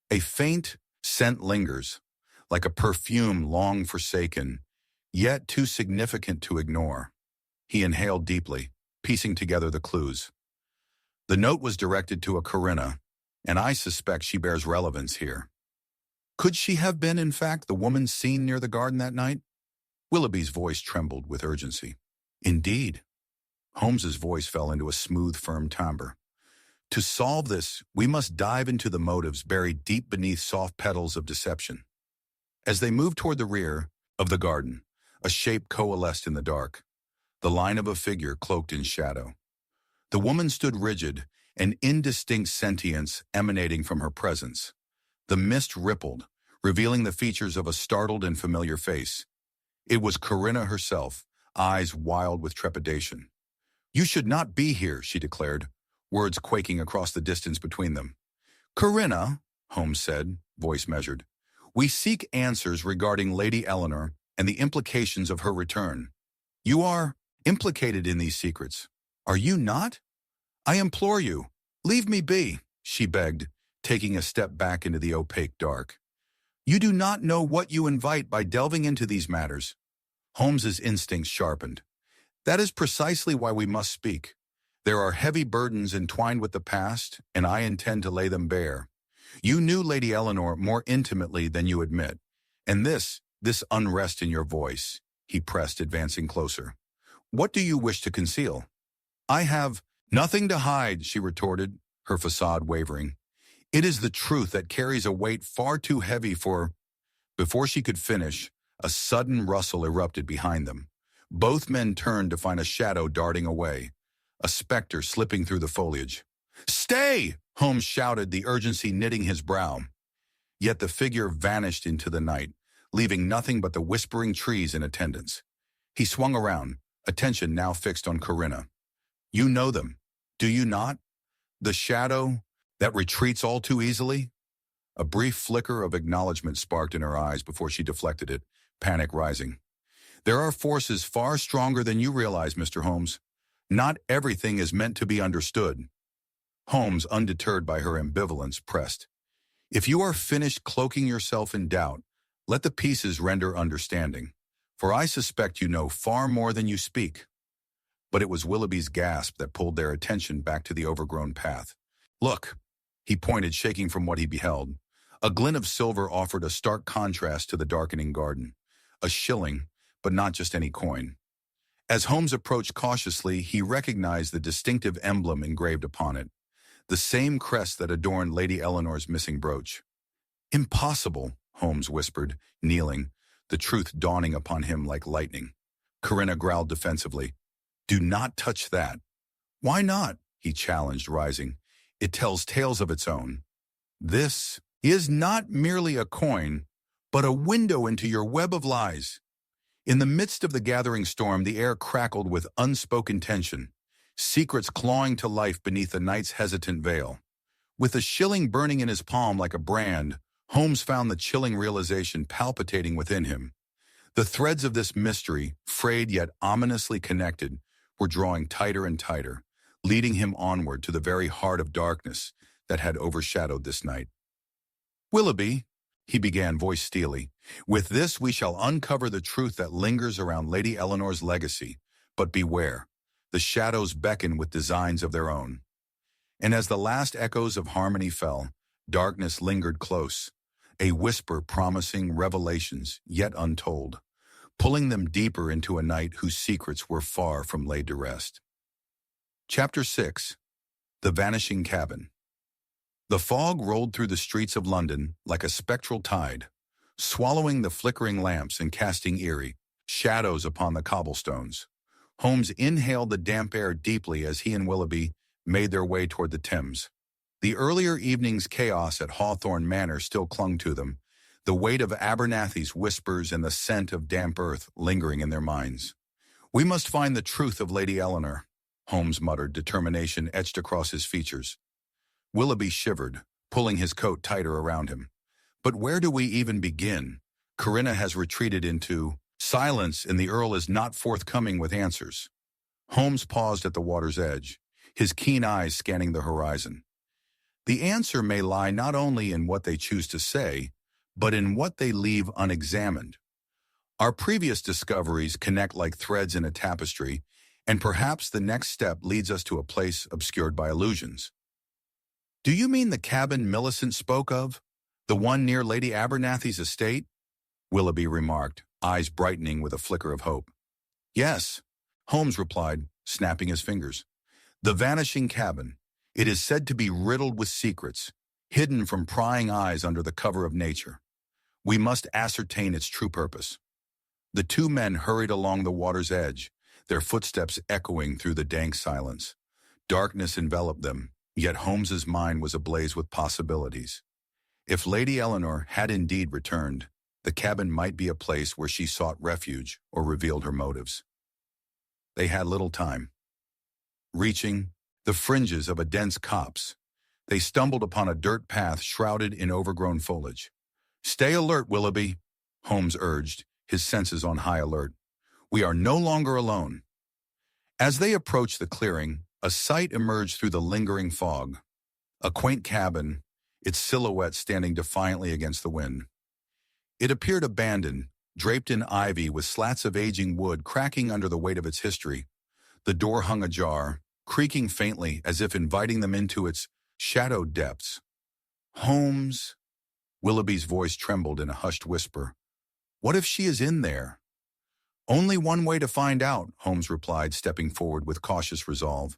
A: A faint scent lingers, like a perfume long forsaken, yet too significant to ignore. He inhaled deeply, piecing together the clues. The note was directed to a Corinna, and I suspect she bears relevance here. Could she have been, in fact, the woman seen near the garden that night? Willoughby's voice trembled with urgency. Indeed. Holmes's voice fell into a smooth, firm timbre. To solve this, we must dive into the motives buried deep beneath soft petals of deception. As they moved toward the rear of the garden, a shape coalesced in the dark, the line of a figure cloaked in shadow. The woman stood rigid, an indistinct sentience emanating from her presence. The mist rippled, revealing the features of a startled and familiar face. It was Corinna herself, eyes wild with trepidation. You should not be here, she declared, words quaking across the distance between them. Corinna, Holmes said, voice measured, we seek answers regarding Lady Eleanor and the implications of her return. You are implicated in these secrets. Are you not? I implore you, leave me be, she begged, taking a step back into the opaque dark. You do not know what you invite by delving into these matters. Holmes's instincts sharpened. That is precisely why we must speak. There are heavy burdens entwined with the past, and I intend to lay them bare. You knew Lady Eleanor more intimately than you admit, and this unrest in your voice, he pressed, advancing closer. What do you wish to conceal? I have nothing to hide, she retorted, her facade wavering. It is the truth that carries a weight far too heavy for... Before she could finish, a sudden rustle erupted behind them. Both men turned to find a shadow darting away, a specter slipping through the foliage. Stay! Holmes shouted, the urgency knitting his brow. Yet the figure vanished into the night, leaving nothing but the whispering trees in attendance. He swung around, attention now fixed on Corinna. You know them, do you not? The shadow that retreats all too easily? A brief flicker of acknowledgement sparked in her eyes before she deflected it, panic rising. There are forces far stronger than you realize, Mr. Holmes. Not everything is meant to be understood. Holmes, undeterred by her ambivalence, pressed. If you are finished cloaking yourself in doubt, let the pieces render understanding, for I suspect you know far more than you speak. But it was Willoughby's gasp that pulled their attention back to the overgrown path. Look, he pointed, shaking from what he beheld. A glint of silver offered a stark contrast to the darkening garden. A shilling, but not just any coin. As Holmes approached cautiously, he recognized the distinctive emblem engraved upon it, the same crest that adorned Lady Eleanor's missing brooch. Impossible, Holmes whispered, kneeling, the truth dawning upon him like lightning. Corinna growled defensively. Do not touch that. Why not? He challenged, rising. It tells tales of its own. This is not merely a coin, but a window into your web of lies. In the midst of the gathering storm, the air crackled with unspoken tension, secrets clawing to life beneath the night's hesitant veil. With a shilling burning in his palm like a brand, Holmes found the chilling realization palpitating within him. The threads of this mystery, frayed yet ominously connected, were drawing tighter and tighter, leading him onward to the very heart of darkness that had overshadowed this night. Willoughby, he began, voice steely, with this we shall uncover the truth that lingers around Lady Eleanor's legacy. But beware, the shadows beckon with designs of their own. And as the last echoes of harmony fell, darkness lingered close, a whisper promising revelations yet untold, pulling them deeper into a night whose secrets were far from laid to rest. Chapter 6. The Vanishing Cabin. The fog rolled through the streets of London like a spectral tide, swallowing the flickering lamps and casting eerie shadows upon the cobblestones. Holmes inhaled the damp air deeply as he and Willoughby made their way toward the Thames. The earlier evening's chaos at Hawthorne Manor still clung to them, the weight of Abernathy's whispers and the scent of damp earth lingering in their minds. We must find the truth of Lady Eleanor, Holmes muttered, determination etched across his features. Willoughby shivered, pulling his coat tighter around him. But where do we even begin? Corinna has retreated into silence, and the Earl is not forthcoming with answers. Holmes paused at the water's edge, his keen eyes scanning the horizon. The answer may lie not only in what they choose to say, but in what they leave unexamined. Our previous discoveries connect like threads in a tapestry, and perhaps the next step leads us to a place obscured by illusions. Do you mean the cabin Millicent spoke of? The one near Lady Abernathy's estate? Willoughby remarked, eyes brightening with a flicker of hope. Yes, Holmes replied, snapping his fingers. The vanishing cabin. It is said to be riddled with secrets, hidden from prying eyes under the cover of nature. We must ascertain its true purpose. The two men hurried along the water's edge, their footsteps echoing through the dank silence. Darkness enveloped them, yet Holmes's mind was ablaze with possibilities. If Lady Eleanor had indeed returned, the cabin might be a place where she sought refuge or revealed her motives. They had little time. Reaching the fringes of a dense copse, they stumbled upon a dirt path shrouded in overgrown foliage. Stay alert, Willoughby, Holmes urged, his senses on high alert. We are no longer alone. As they approached the clearing, a sight emerged through the lingering fog. A quaint cabin, its silhouette standing defiantly against the wind. It appeared abandoned, draped in ivy with slats of aging wood cracking under the weight of its history. The door hung ajar, creaking faintly as if inviting them into its shadowed depths. Holmes, Willoughby's voice trembled in a hushed whisper. What if she is in there? Only one way to find out, Holmes replied, stepping forward with cautious resolve.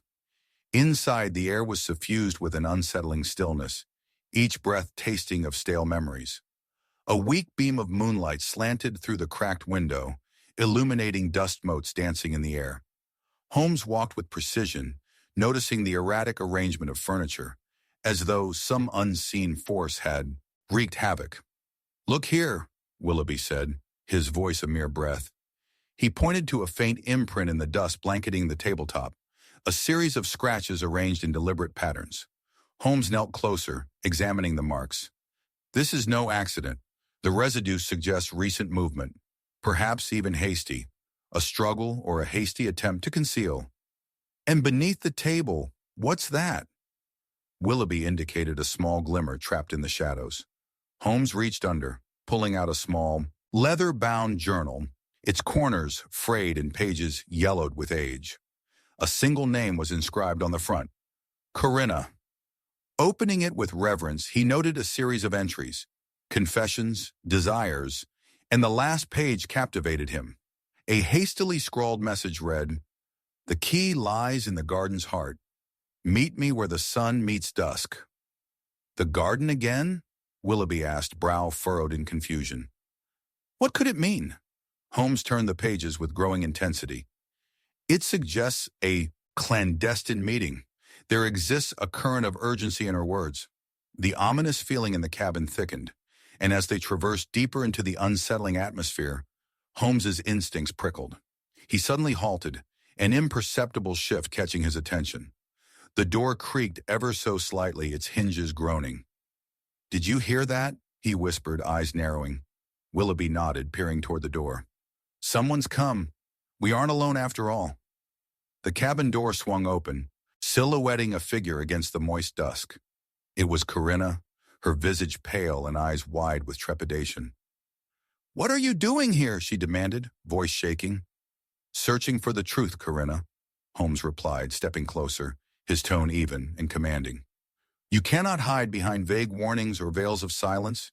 A: Inside, the air was suffused with an unsettling stillness, each breath tasting of stale memories. A weak beam of moonlight slanted through the cracked window, illuminating dust motes dancing in the air. Holmes walked with precision, noticing the erratic arrangement of furniture, as though some unseen force had wreaked havoc. Look here, Willoughby said, his voice a mere breath. He pointed to a faint imprint in the dust blanketing the tabletop, a series of scratches arranged in deliberate patterns. Holmes knelt closer, examining the marks. This is no accident. The residue suggests recent movement, perhaps even hasty, a struggle or a hasty attempt to conceal. And beneath the table, what's that? Willoughby indicated a small glimmer trapped in the shadows. Holmes reached under, pulling out a small, leather-bound journal, its corners frayed and pages yellowed with age. A single name was inscribed on the front, Corinna. Opening it with reverence, he noted a series of entries, confessions, desires, and the last page captivated him. A hastily scrawled message read, The key lies in the garden's heart. Meet me where the sun meets dusk. The garden again? Willoughby asked, brow furrowed in confusion. What could it mean? Holmes turned the pages with growing intensity. It suggests a clandestine meeting. There exists a current of urgency in her words. The ominous feeling in the cabin thickened, and as they traversed deeper into the unsettling atmosphere, Holmes's instincts prickled. He suddenly halted, an imperceptible shift catching his attention. The door creaked ever so slightly, its hinges groaning. Did you hear that? He whispered, eyes narrowing. Willoughby nodded, peering toward the door. Someone's come. We aren't alone after all. The cabin door swung open, silhouetting a figure against the moist dusk. It was Corinna, her visage pale and eyes wide with trepidation. What are you doing here? She demanded, voice shaking. Searching for the truth, Corinna, Holmes replied, stepping closer, his tone even and commanding. You cannot hide behind vague warnings or veils of silence.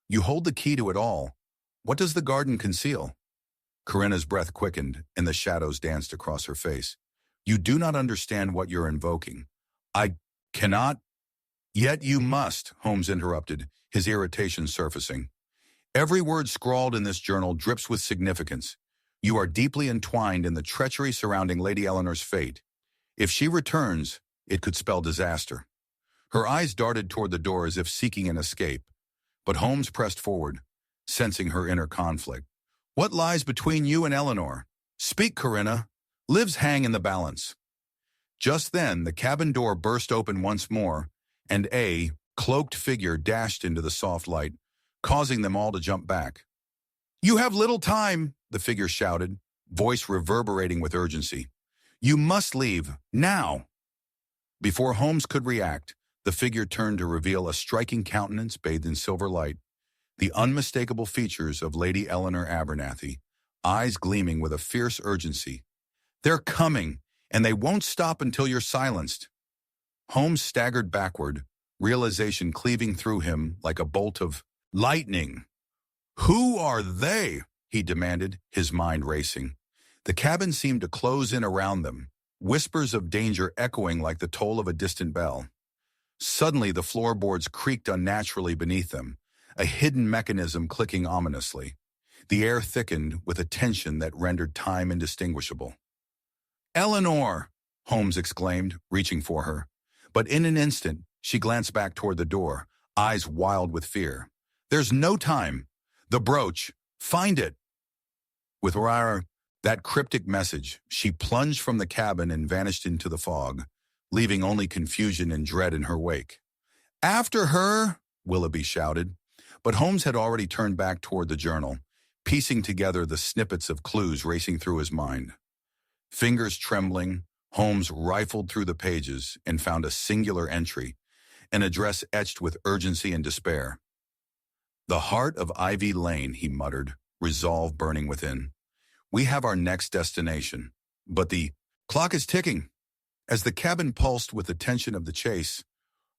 A: You hold the key to it all. What does the garden conceal? Corinna's breath quickened, and the shadows danced across her face. You do not understand what you're invoking. I cannot. Yet you must, Holmes interrupted, his irritation surfacing. Every word scrawled in this journal drips with significance. You are deeply entwined in the treachery surrounding Lady Eleanor's fate. If she returns, it could spell disaster. Her eyes darted toward the door as if seeking an escape, but Holmes pressed forward, sensing her inner conflict. What lies between you and Eleanor? Speak, Corinna. Lives hang in the balance. Just then, the cabin door burst open once more, and a cloaked figure dashed into the soft light, causing them all to jump back. You have little time, the figure shouted, voice reverberating with urgency. You must leave, now. Before Holmes could react, the figure turned to reveal a striking countenance bathed in silver light, the unmistakable features of Lady Eleanor Abernathy, eyes gleaming with a fierce urgency. They're coming, and they won't stop until you're silenced. Holmes staggered backward, realization cleaving through him like a bolt of lightning. Who are they? He demanded, his mind racing. The cabin seemed to close in around them, whispers of danger echoing like the toll of a distant bell. Suddenly, the floorboards creaked unnaturally beneath them, a hidden mechanism clicking ominously. The air thickened with a tension that rendered time indistinguishable. Eleanor! Holmes exclaimed, reaching for her. But in an instant, she glanced back toward the door, eyes wild with fear. There's no time. The brooch. Find it. With that cryptic message, she plunged from the cabin and vanished into the fog, leaving only confusion and dread in her wake. After her, Willoughby shouted, but Holmes had already turned back toward the journal, piecing together the snippets of clues racing through his mind. Fingers trembling, Holmes rifled through the pages and found a singular entry, an address etched with urgency and despair. The heart of Ivy Lane, he muttered, resolve burning within. We have our next destination, but the clock is ticking. As the cabin pulsed with the tension of the chase,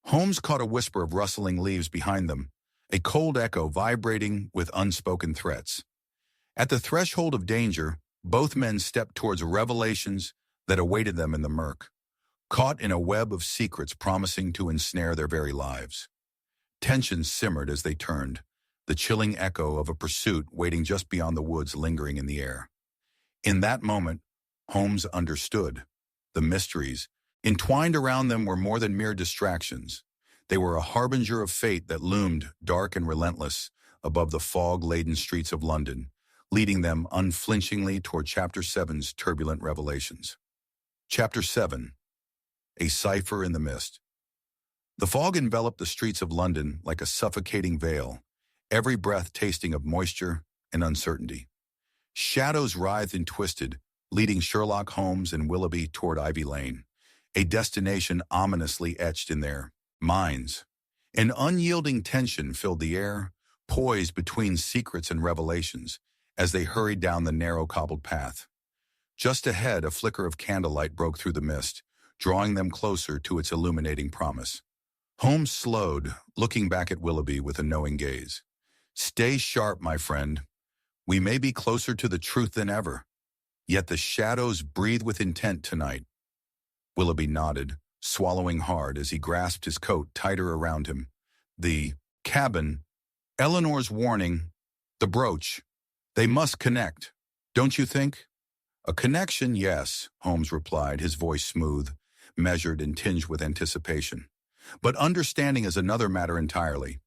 A: Holmes caught a whisper of rustling leaves behind them, a cold echo vibrating with unspoken threats. At the threshold of danger, both men stepped towards revelations that awaited them in the murk, caught in a web of secrets promising to ensnare their very lives. Tension simmered as they turned, the chilling echo of a pursuit waiting just beyond the woods lingering in the air. In that moment, Holmes understood. The mysteries entwined around them were more than mere distractions. They were a harbinger of fate that loomed, dark and relentless, above the fog-laden streets of London, leading them unflinchingly toward Chapter 7's turbulent revelations. Chapter 7. A Cipher in the Mist. The fog enveloped the streets of London like a suffocating veil, every breath tasting of moisture and uncertainty. Shadows writhed and twisted, leading Sherlock Holmes and Willoughby toward Ivy Lane, a destination ominously etched in their minds. An unyielding tension filled the air, poised between secrets and revelations, as they hurried down the narrow cobbled path. Just ahead, a flicker of candlelight broke through the mist, drawing them closer to its illuminating promise. Holmes slowed, looking back at Willoughby with a knowing gaze. "Stay sharp, my friend. We may be closer to the truth than ever. Yet the shadows breathe with intent tonight." Willoughby nodded, swallowing hard as he grasped his coat tighter around him. The cabin, Eleanor's warning, the brooch. They must connect, don't you think? "A connection, yes," Holmes replied, his voice smooth, measured and tinged with anticipation. "But understanding is another matter entirely.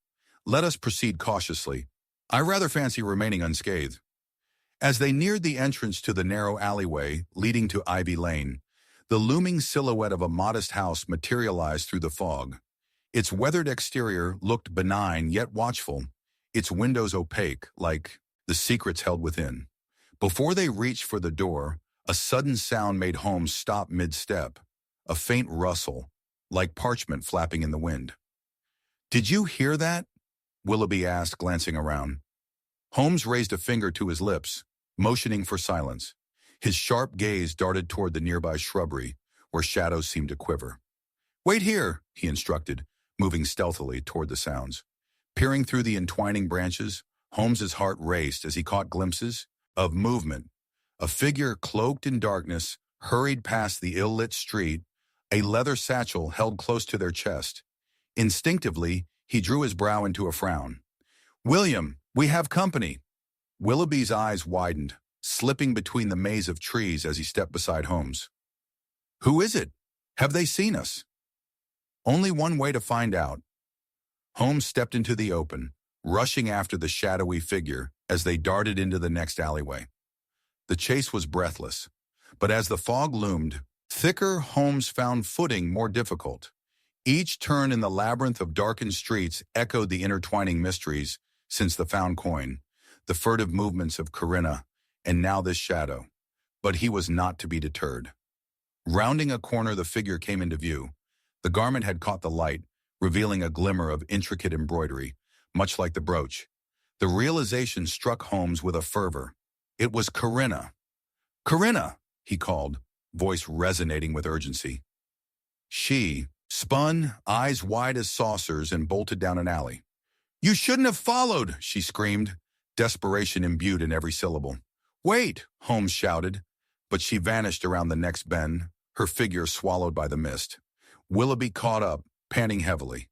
A: Let us proceed cautiously. I rather fancy remaining unscathed." As they neared the entrance to the narrow alleyway leading to Ivy Lane, the looming silhouette of a modest house materialized through the fog. Its weathered exterior looked benign yet watchful, its windows opaque, like the secrets held within. Before they reached for the door, a sudden sound made Holmes stop mid-step, a faint rustle, like parchment flapping in the wind. "Did you hear that?" Willoughby asked, glancing around. Holmes raised a finger to his lips, motioning for silence. His sharp gaze darted toward the nearby shrubbery, where shadows seemed to quiver. "Wait here," he instructed, moving stealthily toward the sounds. Peering through the entwining branches, Holmes's heart raced as he caught glimpses of movement. A figure cloaked in darkness hurried past the ill-lit street, a leather satchel held close to their chest. Instinctively, he drew his brow into a frown. "William, we have company." Willoughby's eyes widened, slipping between the maze of trees as he stepped beside Holmes. "Who is it? Have they seen us?" "Only one way to find out." Holmes stepped into the open, rushing after the shadowy figure as they darted into the next alleyway. The chase was breathless, but as the fog loomed thicker, Holmes found footing more difficult. Each turn in the labyrinth of darkened streets echoed the intertwining mysteries since the found coin, the furtive movements of Corinna, and now this shadow. But he was not to be deterred. Rounding a corner, the figure came into view. The garment had caught the light, revealing a glimmer of intricate embroidery, much like the brooch. The realization struck Holmes with a fervor. It was Corinna. "Corinna!" he called, voice resonating with urgency. She spun, eyes wide as saucers, and bolted down an alley. "You shouldn't have followed," she screamed, desperation imbued in every syllable. "Wait," Holmes shouted, but she vanished around the next bend, her figure swallowed by the mist. Willoughby caught up, panting heavily.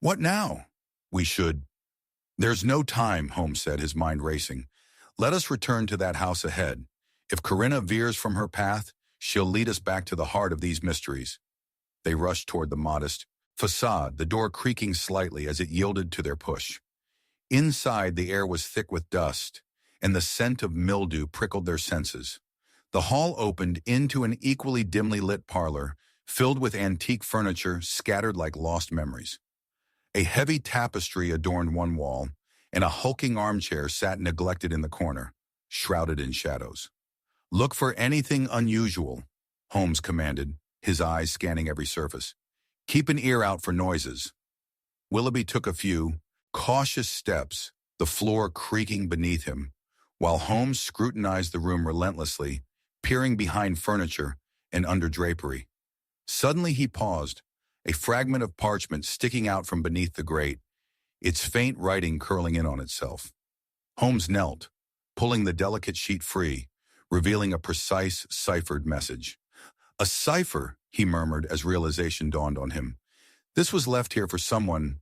A: "What now?" "We should—" "There's no time," Holmes said, his mind racing. "Let us return to that house ahead. If Corinna veers from her path, she'll lead us back to the heart of these mysteries." They rushed toward the modest facade, the door creaking slightly as it yielded to their push. Inside, the air was thick with dust, and the scent of mildew prickled their senses. The hall opened into an equally dimly lit parlor, filled with antique furniture scattered like lost memories. A heavy tapestry adorned one wall, and a hulking armchair sat neglected in the corner, shrouded in shadows. "Look for anything unusual," Holmes commanded, his eyes scanning every surface. "Keep an ear out for noises." Willoughby took a few cautious steps, the floor creaking beneath him, while Holmes scrutinized the room relentlessly, peering behind furniture and under drapery. Suddenly he paused, a fragment of parchment sticking out from beneath the grate, its faint writing curling in on itself. Holmes knelt, pulling the delicate sheet free, revealing a precise, ciphered message. A cipher, he murmured as realization dawned on him. This was left here for someone,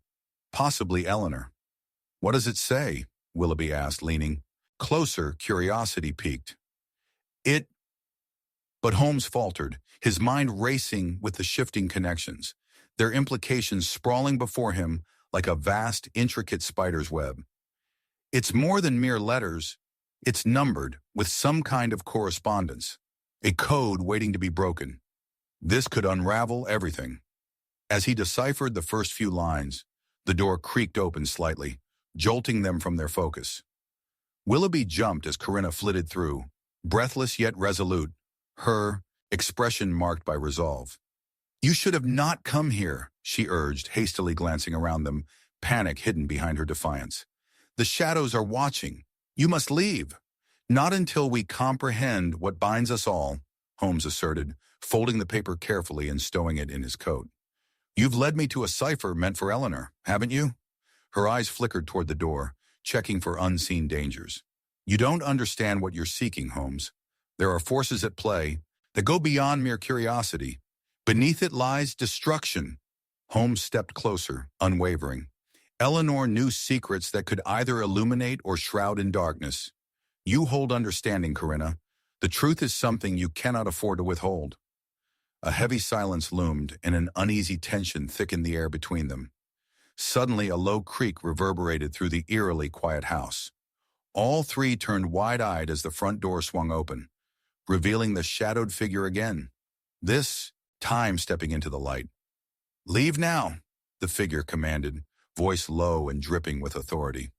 A: possibly Eleanor. What does it say? Willoughby asked, leaning closer, curiosity piqued. It... But Holmes faltered, his mind racing with the shifting connections, their implications sprawling before him like a vast, intricate spider's web. It's more than mere letters. It's numbered with some kind of correspondence, a code waiting to be broken. This could unravel everything. As he deciphered the first few lines, the door creaked open slightly, jolting them from their focus. Willoughby jumped as Corinna flitted through, breathless yet resolute, her expression marked by resolve. You should have not come here, she urged, hastily glancing around them, panic hidden behind her defiance. The shadows are watching. You must leave. Not until we comprehend what binds us all, Holmes asserted, folding the paper carefully and stowing it in his coat. You've led me to a cipher meant for Eleanor, haven't you? Her eyes flickered toward the door, checking for unseen dangers. You don't understand what you're seeking, Holmes. There are forces at play that go beyond mere curiosity. Beneath it lies destruction. Holmes stepped closer, unwavering. Eleanor knew secrets that could either illuminate or shroud in darkness. You hold understanding, Corinna. The truth is something you cannot afford to withhold. A heavy silence loomed, and an uneasy tension thickened the air between them. Suddenly, a low creak reverberated through the eerily quiet house. All three turned wide-eyed as the front door swung open, revealing the shadowed figure again. This time stepping into the light. Leave now, the figure commanded, voice low and dripping with authority.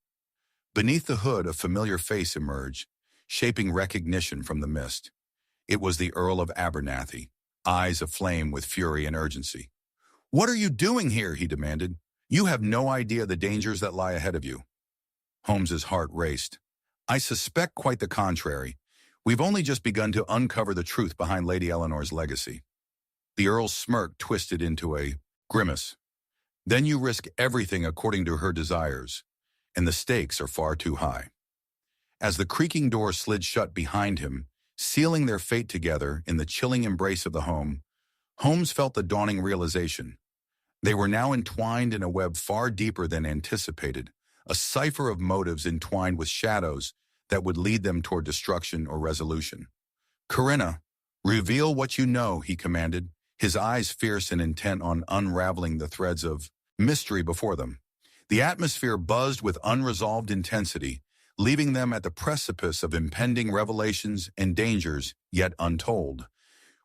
A: Beneath the hood, a familiar face emerged, shaping recognition from the mist. It was the Earl of Abernathy, eyes aflame with fury and urgency. What are you doing here? He demanded. You have no idea the dangers that lie ahead of you. Holmes's heart raced. I suspect quite the contrary. We've only just begun to uncover the truth behind Lady Eleanor's legacy. The Earl's smirk twisted into a grimace. Then you risk everything according to her desires, and the stakes are far too high. As the creaking door slid shut behind him, sealing their fate together in the chilling embrace of the home, Holmes felt the dawning realization. They were now entwined in a web far deeper than anticipated, a cipher of motives entwined with shadows that would lead them toward destruction or resolution. Corinna, reveal what you know, he commanded, his eyes fierce and intent on unraveling the threads of mystery before them. The atmosphere buzzed with unresolved intensity, leaving them at the precipice of impending revelations and dangers yet untold,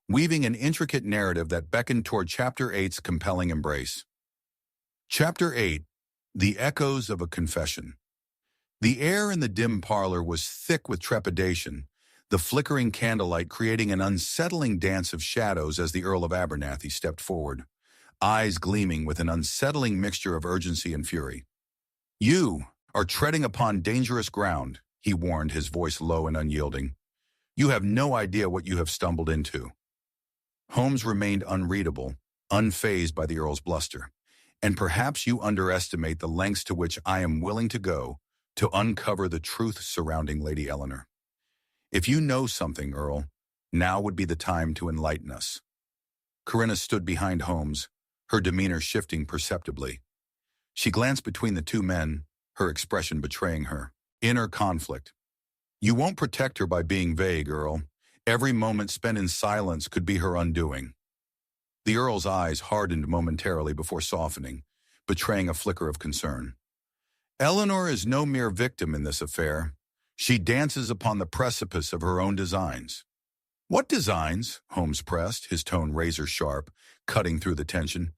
A: weaving an intricate narrative that beckoned toward Chapter 8's compelling embrace. Chapter 8, The Echoes of a Confession. The air in the dim parlor was thick with trepidation, the flickering candlelight creating an unsettling dance of shadows as the Earl of Abernathy stepped forward, eyes gleaming with an unsettling mixture of urgency and fury. You are treading upon dangerous ground, he warned, his voice low and unyielding. You have no idea what you have stumbled into. Holmes remained unreadable, unfazed by the Earl's bluster. And perhaps you underestimate the lengths to which I am willing to go to uncover the truth surrounding Lady Eleanor. If you know something, Earl, now would be the time to enlighten us. Corinna stood behind Holmes, her demeanor shifting perceptibly. She glanced between the two men, her expression betraying her inner conflict. You won't protect her by being vague, Earl. Every moment spent in silence could be her undoing. The Earl's eyes hardened momentarily before softening, betraying a flicker of concern. Eleanor is no mere victim in this affair. She dances upon the precipice of her own designs. What designs? Holmes pressed, his tone razor-sharp, cutting through the tension.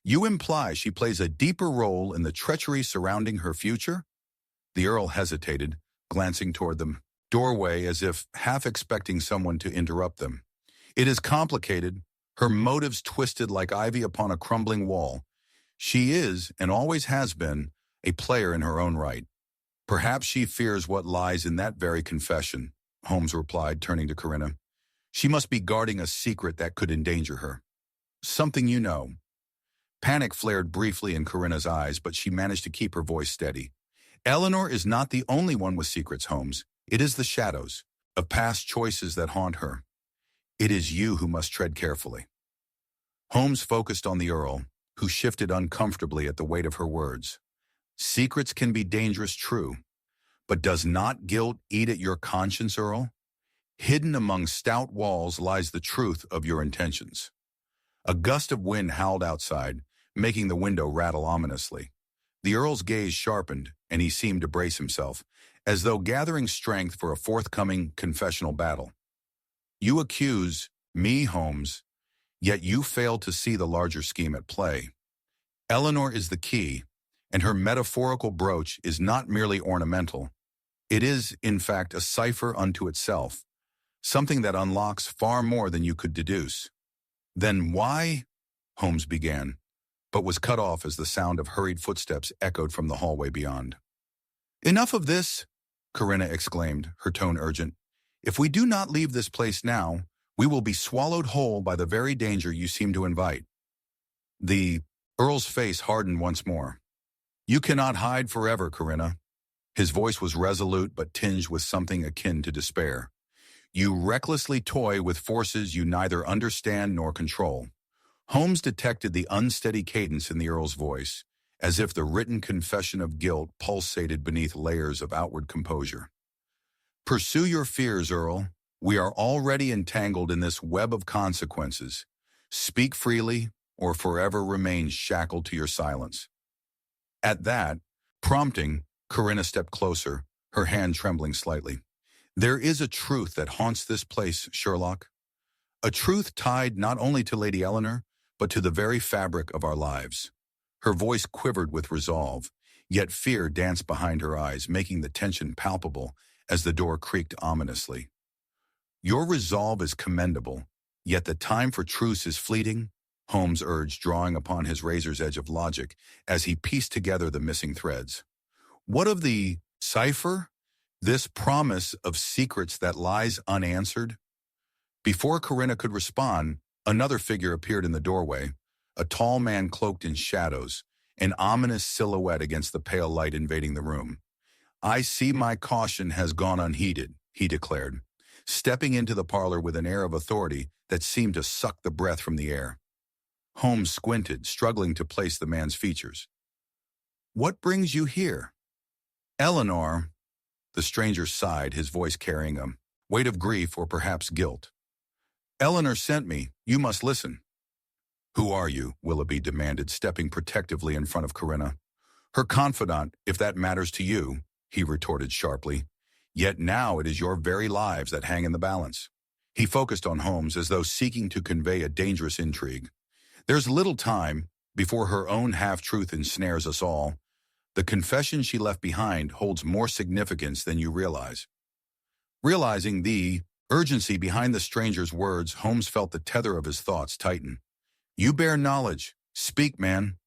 A: You imply she plays a deeper role in the treachery surrounding her future? The Earl hesitated, glancing toward the doorway as if half expecting someone to interrupt them. It is complicated, her motives twisted like ivy upon a crumbling wall. She is, and always has been, a player in her own right. Perhaps she fears what lies in that very confession, Holmes replied, turning to Corinna. She must be guarding a secret that could endanger her. something you know. Panic flared briefly in Corinna's eyes, but she managed to keep her voice steady. Eleanor is not the only one with secrets, Holmes. It is the shadows of past choices that haunt her. It is you who must tread carefully. Holmes focused on the Earl, who shifted uncomfortably at the weight of her words. Secrets can be dangerous, true, but does not guilt eat at your conscience, Earl? Hidden among stout walls lies the truth of your intentions. A gust of wind howled outside, making the window rattle ominously. The Earl's gaze sharpened, and he seemed to brace himself, as though gathering strength for a forthcoming confessional battle. You accuse me, Holmes, yet you fail to see the larger scheme at play. Eleanor is the key, and her metaphorical brooch is not merely ornamental. It is, in fact, a cipher unto itself, something that unlocks far more than you could deduce. Then why? Holmes began, but was cut off as the sound of hurried footsteps echoed from the hallway beyond. Enough of this, Corinna exclaimed, her tone urgent. If we do not leave this place now, we will be swallowed whole by the very danger you seem to invite. The Earl's face hardened once more. You cannot hide forever, Corinna. His voice was resolute but tinged with something akin to despair. You recklessly toy with forces you neither understand nor control. Holmes detected the unsteady cadence in the Earl's voice, as if the written confession of guilt pulsated beneath layers of outward composure. Pursue your fears, Earl. We are already entangled in this web of consequences. Speak freely, or forever remain shackled to your silence. At that, prompting, Corinna stepped closer, her hand trembling slightly. There is a truth that haunts this place, Sherlock. A truth tied not only to Lady Eleanor, but to the very fabric of our lives. Her voice quivered with resolve, yet fear danced behind her eyes, making the tension palpable as the door creaked ominously. Your resolve is commendable, yet the time for truce is fleeting, Holmes urged, drawing upon his razor's edge of logic as he pieced together the missing threads. What of the cipher? This promise of secrets that lies unanswered? Before Corinna could respond, another figure appeared in the doorway, a tall man cloaked in shadows, an ominous silhouette against the pale light invading the room. I see my caution has gone unheeded, he declared, stepping into the parlor with an air of authority that seemed to suck the breath from the air. Holmes squinted, struggling to place the man's features. What brings you here? Eleanor, the stranger sighed, his voice carrying a weight of grief or perhaps guilt. Eleanor sent me. You must listen. Who are you? Willoughby demanded, stepping protectively in front of Corinna. Her confidant, if that matters to you, he retorted sharply. Yet now it is your very lives that hang in the balance. He focused on Holmes as though seeking to convey a dangerous intrigue. There's little time before her own half-truth ensnares us all. The confession she left behind holds more significance than you realize. Realizing the urgency behind the stranger's words, Holmes felt the tether of his thoughts tighten. You bear knowledge. Speak, man.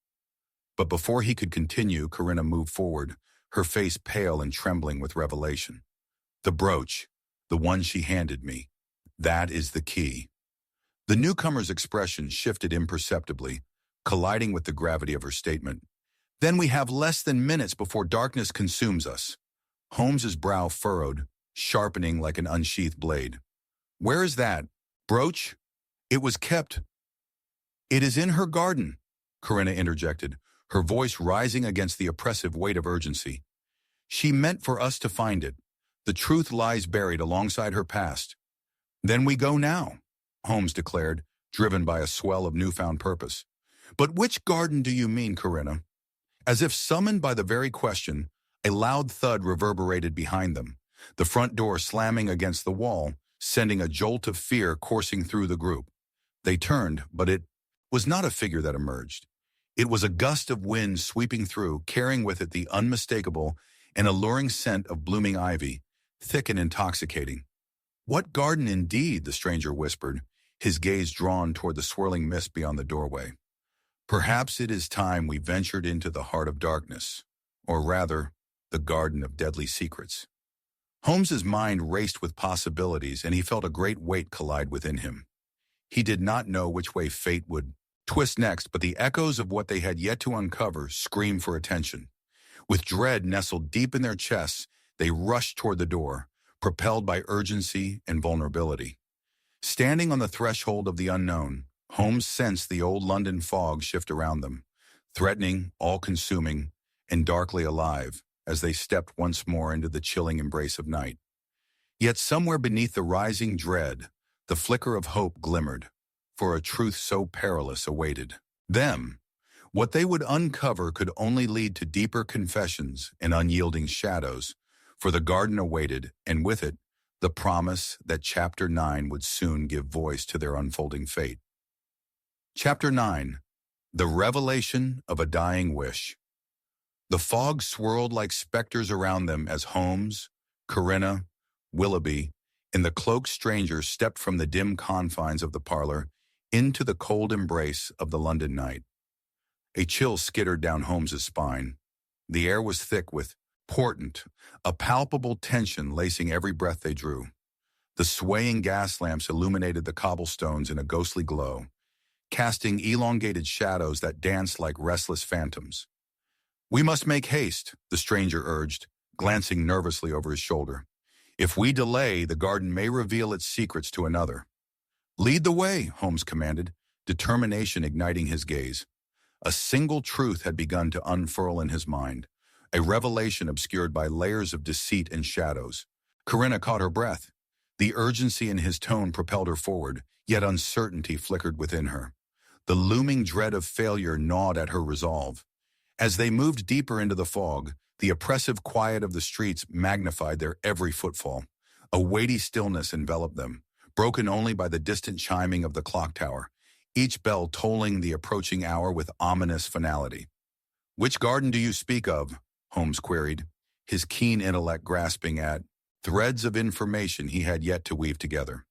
A: But before he could continue, Corinna moved forward, her face pale and trembling with revelation. The brooch, the one she handed me, that is the key. The newcomer's expression shifted imperceptibly, colliding with the gravity of her statement. Then we have less than minutes before darkness consumes us. Holmes's brow furrowed, sharpening like an unsheathed blade. Where is that brooch? It was kept. It is in her garden, Corinna interjected, her voice rising against the oppressive weight of urgency. She meant for us to find it. The truth lies buried alongside her past. Then we go now, Holmes declared, driven by a swell of newfound purpose. But which garden do you mean, Corinna? As if summoned by the very question, a loud thud reverberated behind them, the front door slamming against the wall, sending a jolt of fear coursing through the group. They turned, but it was not a figure that emerged. It was a gust of wind sweeping through, carrying with it the unmistakable and alluring scent of blooming ivy, thick and intoxicating. What garden indeed, the stranger whispered, his gaze drawn toward the swirling mist beyond the doorway. Perhaps it is time we ventured into the heart of darkness, or rather, the garden of deadly secrets. Holmes's mind raced with possibilities, and he felt a great weight collide within him. He did not know which way fate would twist next, but the echoes of what they had yet to uncover screamed for attention. With dread nestled deep in their chests, they rushed toward the door, propelled by urgency and vulnerability. Standing on the threshold of the unknown, Holmes sensed the old London fog shift around them, threatening, all-consuming, and darkly alive as they stepped once more into the chilling embrace of night. Yet somewhere beneath the rising dread, the flicker of hope glimmered, for a truth so perilous awaited them. What they would uncover could only lead to deeper confessions and unyielding shadows, for the garden awaited, and with it, the promise that Chapter 9 would soon give voice to their unfolding fate. Chapter 9. The Revelation of a Dying Wish. The fog swirled like specters around them as Holmes, Corinna, Willoughby, and the cloaked stranger stepped from the dim confines of the parlor into the cold embrace of the London night. A chill skittered down Holmes's spine. The air was thick with portent, a palpable tension lacing every breath they drew. The swaying gas lamps illuminated the cobblestones in a ghostly glow, casting elongated shadows that danced like restless phantoms. "We must make haste," the stranger urged, glancing nervously over his shoulder. "If we delay, the garden may reveal its secrets to another." "Lead the way," Holmes commanded, determination igniting his gaze. A single truth had begun to unfurl in his mind, a revelation obscured by layers of deceit and shadows. Corinna caught her breath. The urgency in his tone propelled her forward, yet uncertainty flickered within her. The looming dread of failure gnawed at her resolve. As they moved deeper into the fog, the oppressive quiet of the streets magnified their every footfall. A weighty stillness enveloped them, broken only by the distant chiming of the clock tower, each bell tolling the approaching hour with ominous finality. "Which garden do you speak of?" Holmes queried, his keen intellect grasping at threads of information he had yet to weave together.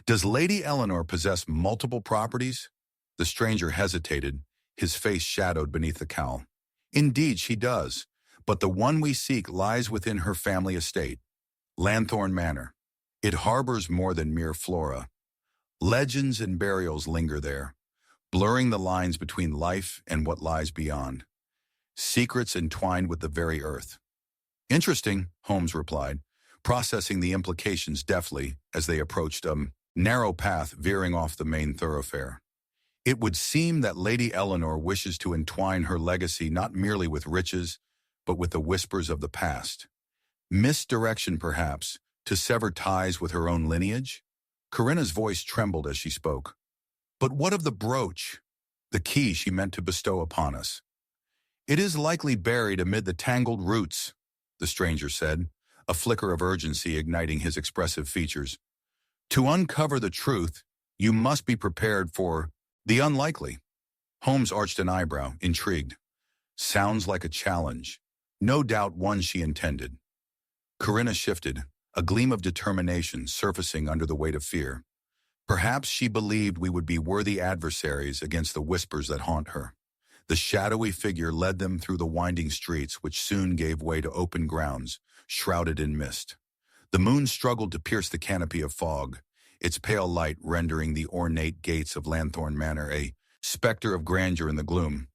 A: "Does Lady Eleanor possess multiple properties?" The stranger hesitated, his face shadowed beneath the cowl. "Indeed, she does, but the one we seek lies within her family estate, Lanthorn Manor. It harbors more than mere flora. Legends and burials linger there, blurring the lines between life and what lies beyond. Secrets entwined with the very earth." "Interesting," Holmes replied, processing the implications deftly as they approached a narrow path veering off the main thoroughfare. "It would seem that Lady Eleanor wishes to entwine her legacy not merely with riches, but with the whispers of the past. Misdirection, perhaps, to sever ties with her own lineage?" Corinna's voice trembled as she spoke. "But what of the brooch, the key she meant to bestow upon us?" "It is likely buried amid the tangled roots," the stranger said, a flicker of urgency igniting his expressive features. "To uncover the truth, you must be prepared for the unlikely." Holmes arched an eyebrow, intrigued. Sounds like a challenge. No doubt one she intended. Corinna shifted, a gleam of determination surfacing under the weight of fear. Perhaps she believed we would be worthy adversaries against the whispers that haunt her. The shadowy figure led them through the winding streets, which soon gave way to open grounds, shrouded in mist. The moon struggled to pierce the canopy of fog, its pale light rendering the ornate gates of Lanthorn Manor a specter of grandeur in the gloom.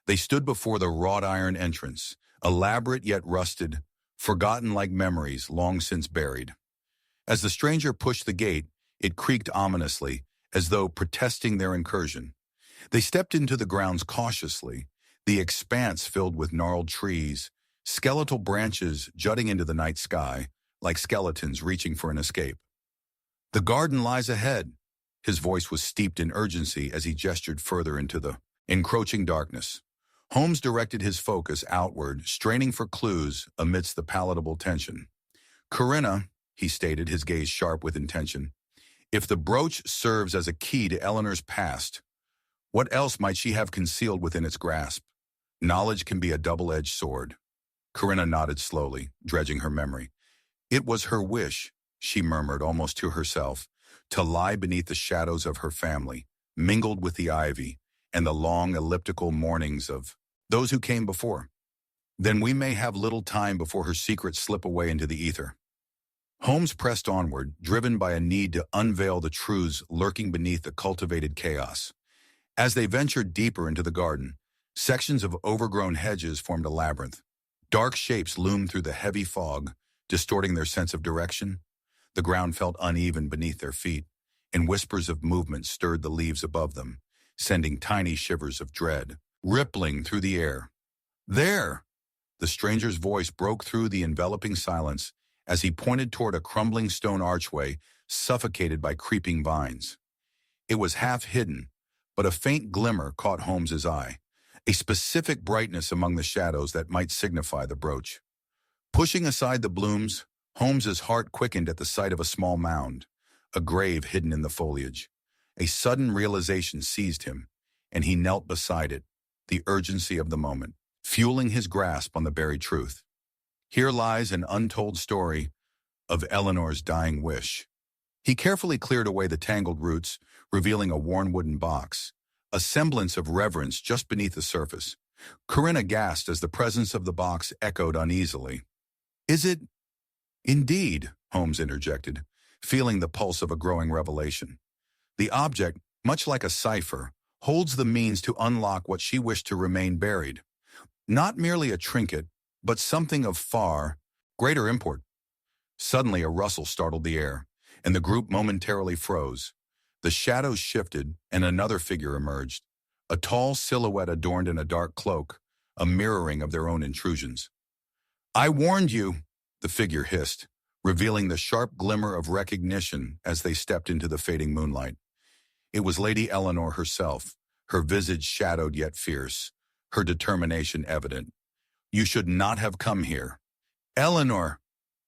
A: They stood before the wrought iron entrance, elaborate yet rusted, forgotten like memories long since buried. As the stranger pushed the gate, it creaked ominously, as though protesting their incursion. They stepped into the grounds cautiously, the expanse filled with gnarled trees, skeletal branches jutting into the night sky, like skeletons reaching for an escape. "The garden lies ahead." His voice was steeped in urgency as he gestured further into the encroaching darkness. Holmes directed his focus outward, straining for clues amidst the palatable tension. "Corinna," he stated, his gaze sharp with intention, "if the brooch serves as a key to Eleanor's past, what else might she have concealed within its grasp? Knowledge can be a double-edged sword." Corinna nodded slowly, dredging her memory. "It was her wish," she murmured almost to herself, "to lie beneath the shadows of her family, mingled with the ivy, and the long elliptical mournings of those who came before. Then we may have little time before her secrets slip away into the ether." Holmes pressed onward, driven by a need to unveil the truths lurking beneath the cultivated chaos. As they ventured deeper into the garden, sections of overgrown hedges formed a labyrinth. Dark shapes loomed through the heavy fog, distorting their sense of direction. The ground felt uneven beneath their feet, and whispers of movement stirred the leaves above them, sending tiny shivers of dread, rippling through the air. There! The stranger's voice broke through the enveloping silence as he pointed toward a crumbling stone archway suffocated by creeping vines. It was half hidden, but a faint glimmer caught Holmes's eye, a specific brightness among the shadows that might signify the brooch. Pushing aside the blooms, Holmes's heart quickened at the sight of a small mound, a grave hidden in the foliage. A sudden realization seized him, and he knelt beside it, the urgency of the moment, fueling his grasp on the buried truth. Here lies an untold story of Eleanor's dying wish. He carefully cleared away the tangled roots, revealing a worn wooden box, a semblance of reverence just beneath the surface. Corinna gasped as the presence of the box echoed uneasily. "Is it?" "Indeed," Holmes interjected, feeling the pulse of a growing revelation. "The object, much like a cipher, holds the means to unlock what she wished to remain buried. Not merely a trinket, but something of far greater import." Suddenly a rustle startled the air, and the group momentarily froze. The shadows shifted, and another figure emerged, a tall silhouette adorned in a dark cloak, a mirroring of their own intrusions. "I warned you," the figure hissed, revealing the sharp glimmer of recognition as they stepped into the fading moonlight. It was Lady Eleanor herself, her visage shadowed yet fierce, her determination evident. "You should not have come here." "Eleanor!"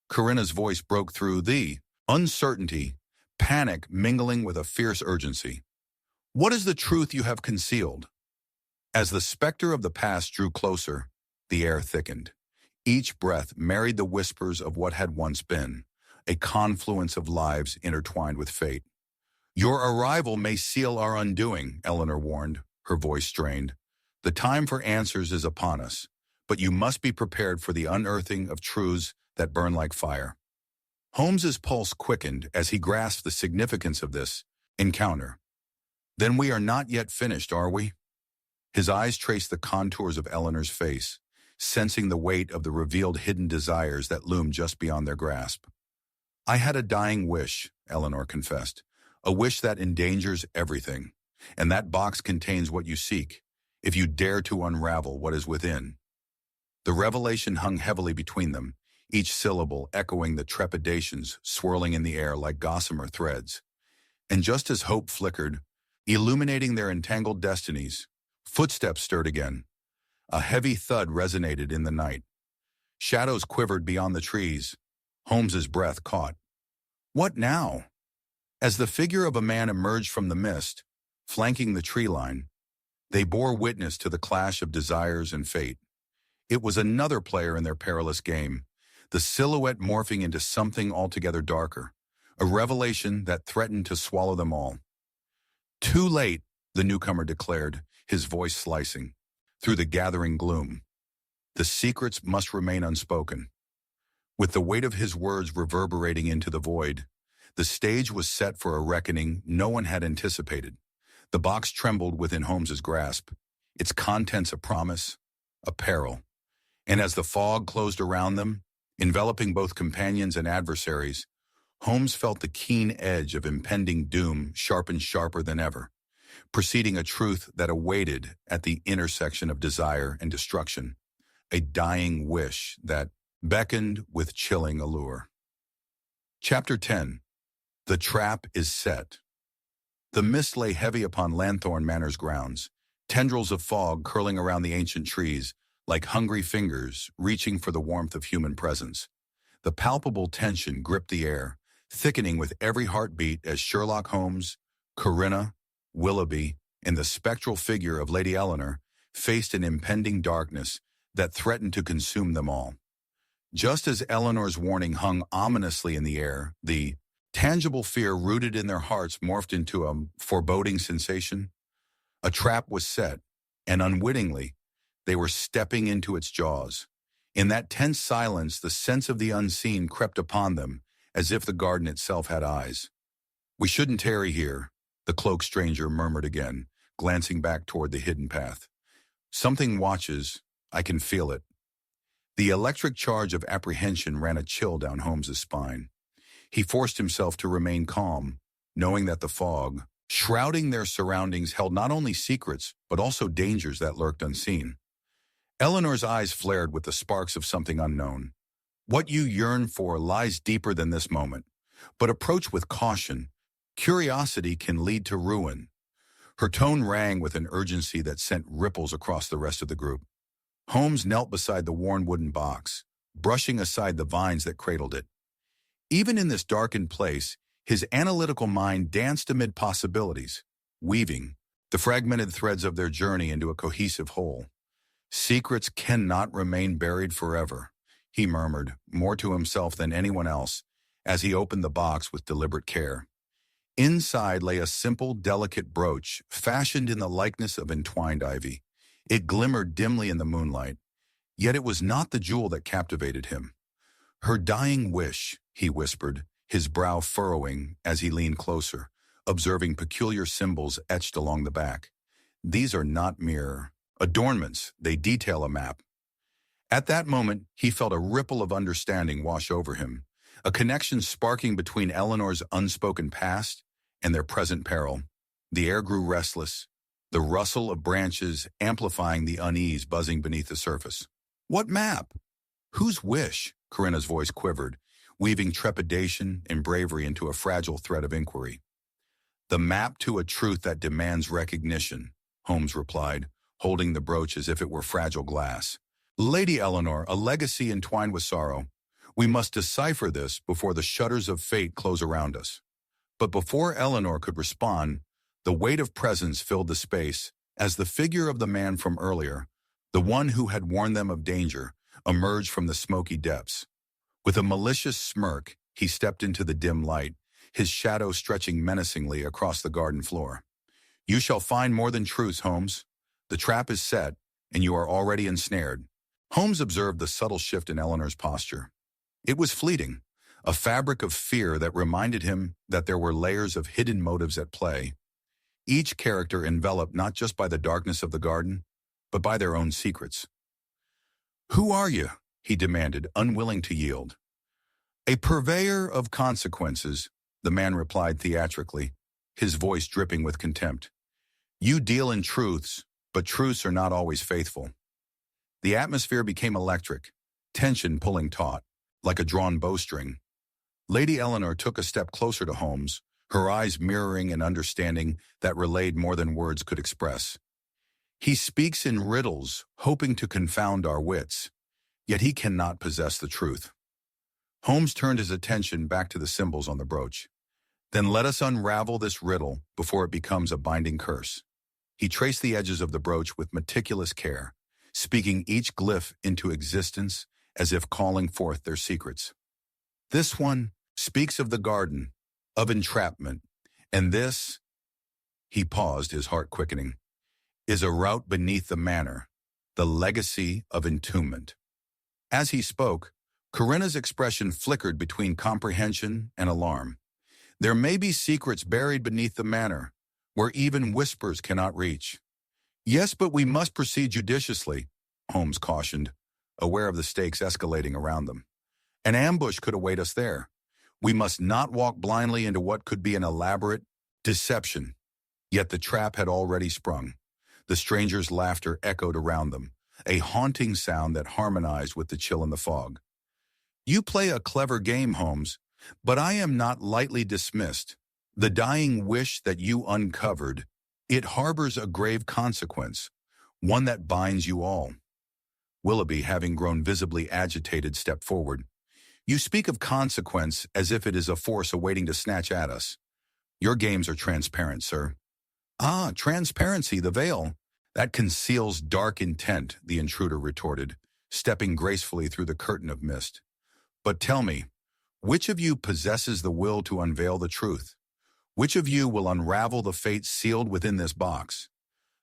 A: Corinna's voice broke through the uncertainty, panic mingling with a fierce urgency. "What is the truth you have concealed?" As the specter of the past drew closer, the air thickened. Each breath married the whispers of what had once been, a confluence of lives intertwined with fate. "Your arrival may seal our undoing," Eleanor warned, her voice strained. "The time for answers is upon us, but you must be prepared for the unearthing of truths that burn like fire." Holmes's pulse quickened as he grasped the significance of this encounter. "Then we are not yet finished, are we?" His eyes traced the contours of Eleanor's face, sensing the weight of the revealed hidden desires that loomed just beyond their grasp. "I had a dying wish," Eleanor confessed, "a wish that endangers everything, and that box contains what you seek, if you dare to unravel what is within." The revelation hung heavily between them, each syllable echoing the trepidations swirling in the air like gossamer threads. And just as hope flickered, illuminating their entangled destinies, footsteps stirred again. A heavy thud resonated in the night. Shadows quivered beyond the trees. Holmes's breath caught. What now? As the figure of a man emerged from the mist, flanking the tree line, they bore witness to the clash of desires and fate. It was another player in their perilous game, the silhouette morphing into something altogether darker, a revelation that threatened to swallow them all. "Too late," the newcomer declared, his voice slicing through the gathering gloom. "The secrets must remain unspoken." With the weight of his words reverberating into the void, the stage was set for a reckoning no one had anticipated. The box trembled within Holmes's grasp, its contents a promise, a peril. And as the fog closed around them, enveloping both companions and adversaries, Holmes felt the keen edge of impending doom sharpened sharper than ever, preceding a truth that awaited at the intersection of desire and destruction, a dying wish that beckoned with chilling allure. Chapter 10. The Trap is Set. The mist lay heavy upon Lanthorn Manor's grounds, tendrils of fog curling around the ancient trees, like hungry fingers reaching for the warmth of human presence. The palpable tension gripped the air, thickening with every heartbeat as Sherlock Holmes, Corinna, Willoughby, and the spectral figure of Lady Eleanor faced an impending darkness that threatened to consume them all. Just as Eleanor's warning hung ominously in the air, the tangible fear rooted in their hearts morphed into a foreboding sensation. A trap was set, and unwittingly, they were stepping into its jaws. In that tense silence, the sense of the unseen crept upon them, as if the garden itself had eyes. "We shouldn't tarry here," the cloaked stranger murmured again, glancing back toward the hidden path. Something watches. I can feel it. The electric charge of apprehension ran a chill down Holmes's spine. He forced himself to remain calm, knowing that the fog, shrouding their surroundings, held not only secrets, but also dangers that lurked unseen. Eleanor's eyes flared with the sparks of something unknown. What you yearn for lies deeper than this moment, but approach with caution. Curiosity can lead to ruin. Her tone rang with an urgency that sent ripples across the rest of the group. Holmes knelt beside the worn wooden box, brushing aside the vines that cradled it. Even in this darkened place, his analytical mind danced amid possibilities, weaving the fragmented threads of their journey into a cohesive whole. Secrets cannot remain buried forever, he murmured, more to himself than anyone else, as he opened the box with deliberate care. Inside lay a simple, delicate brooch, fashioned in the likeness of entwined ivy. It glimmered dimly in the moonlight, yet it was not the jewel that captivated him. Her dying wish, he whispered, his brow furrowing as he leaned closer, observing peculiar symbols etched along the back. These are not mere adornments, they detail a map. At that moment, he felt a ripple of understanding wash over him, a connection sparking between Eleanor's unspoken past and their present peril. The air grew restless, the rustle of branches amplifying the unease buzzing beneath the surface. What map? Whose wish? Corinna's voice quivered, weaving trepidation and bravery into a fragile thread of inquiry. The map to a truth that demands recognition, Holmes replied, holding the brooch as if it were fragile glass. Lady Eleanor, a legacy entwined with sorrow. We must decipher this before the shutters of fate close around us. But before Eleanor could respond, the weight of presence filled the space as the figure of the man from earlier, the one who had warned them of danger, emerged from the smoky depths. With a malicious smirk, he stepped into the dim light, his shadow stretching menacingly across the garden floor. You shall find more than truths, Holmes. The trap is set, and you are already ensnared. Holmes observed the subtle shift in Eleanor's posture. It was fleeting, a fabric of fear that reminded him that there were layers of hidden motives at play, each character enveloped not just by the darkness of the garden, but by their own secrets. Who are you? He demanded, unwilling to yield. A purveyor of consequences, the man replied theatrically, his voice dripping with contempt. You deal in truths, but truths are not always faithful. The atmosphere became electric, tension pulling taut, like a drawn bowstring. Lady Eleanor took a step closer to Holmes, her eyes mirroring an understanding that relayed more than words could express. He speaks in riddles, hoping to confound our wits, yet he cannot possess the truth. Holmes turned his attention back to the symbols on the brooch. Then let us unravel this riddle before it becomes a binding curse. He traced the edges of the brooch with meticulous care, speaking each glyph into existence as if calling forth their secrets. This one speaks of the garden, of entrapment, and this, he paused, his heart quickening, is a route beneath the manor, the legacy of entombment. As he spoke, Corinna's expression flickered between comprehension and alarm. There may be secrets buried beneath the manor, where even whispers cannot reach. Yes, but we must proceed judiciously, Holmes cautioned, aware of the stakes escalating around them. An ambush could await us there. We must not walk blindly into what could be an elaborate deception. Yet the trap had already sprung. The stranger's laughter echoed around them, a haunting sound that harmonized with the chill in the fog. You play a clever game, Holmes, but I am not lightly dismissed. The dying wish that you uncovered, it harbors a grave consequence, one that binds you all. Willoughby, having grown visibly agitated, stepped forward. You speak of consequence as if it is a force awaiting to snatch at us. Your games are transparent, sir. Ah, transparency, the veil. That conceals dark intent, the intruder retorted, stepping gracefully through the curtain of mist. But tell me, which of you possesses the will to unveil the truth? Which of you will unravel the fate sealed within this box?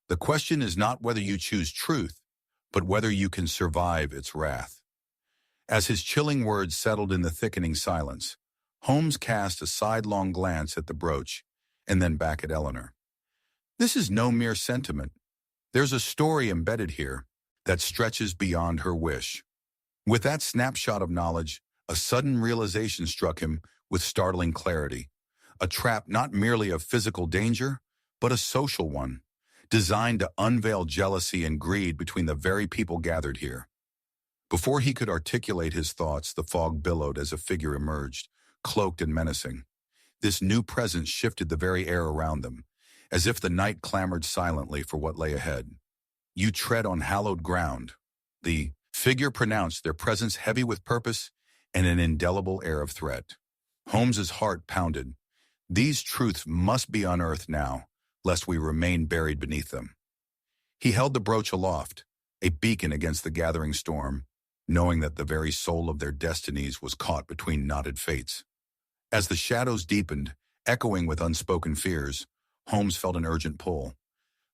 A: The question is not whether you choose truth, but whether you can survive its wrath. As his chilling words settled in the thickening silence, Holmes cast a sidelong glance at the brooch and then back at Eleanor. This is no mere sentiment. There's a story embedded here that stretches beyond her wish. With that snapshot of knowledge, a sudden realization struck him with startling clarity. A trap not merely of physical danger, but a social one, designed to unveil jealousy and greed between the very people gathered here. Before he could articulate his thoughts, the fog billowed as a figure emerged, cloaked and menacing. This new presence shifted the very air around them, as if the night clamored silently for what lay ahead. "You tread on hallowed ground." The figure pronounced, their presence heavy with purpose and an indelible air of threat. Holmes's heart pounded. These truths must be unearthed now, lest we remain buried beneath them. He held the brooch aloft, a beacon against the gathering storm, knowing that the very soul of their destinies was caught between knotted fates. As the shadows deepened, echoing with unspoken fears, Holmes felt an urgent pull.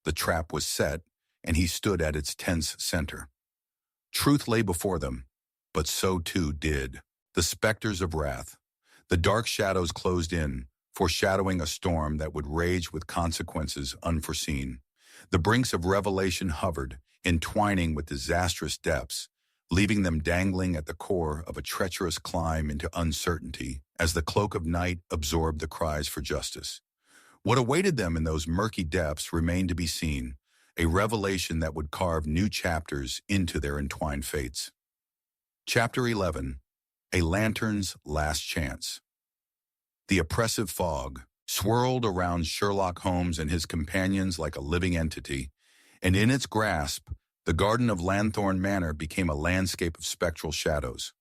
A: The trap was set, and he stood at its tense center. Truth lay before them, but so too did the specters of wrath. The dark shadows closed in, foreshadowing a storm that would rage with consequences unforeseen. The brinks of revelation hovered, entwining with disastrous depths, leaving them dangling at the core of a treacherous climb into uncertainty as the cloak of night absorbed the cries for justice. What awaited them in those murky depths remained to be seen, a revelation that would carve new chapters into their entwined fates. Chapter 11. A Lantern's Last Chance. The oppressive fog swirled around Sherlock Holmes and his companions like a living entity, and in its grasp, the garden of Lanthorn Manor became a landscape of spectral shadows.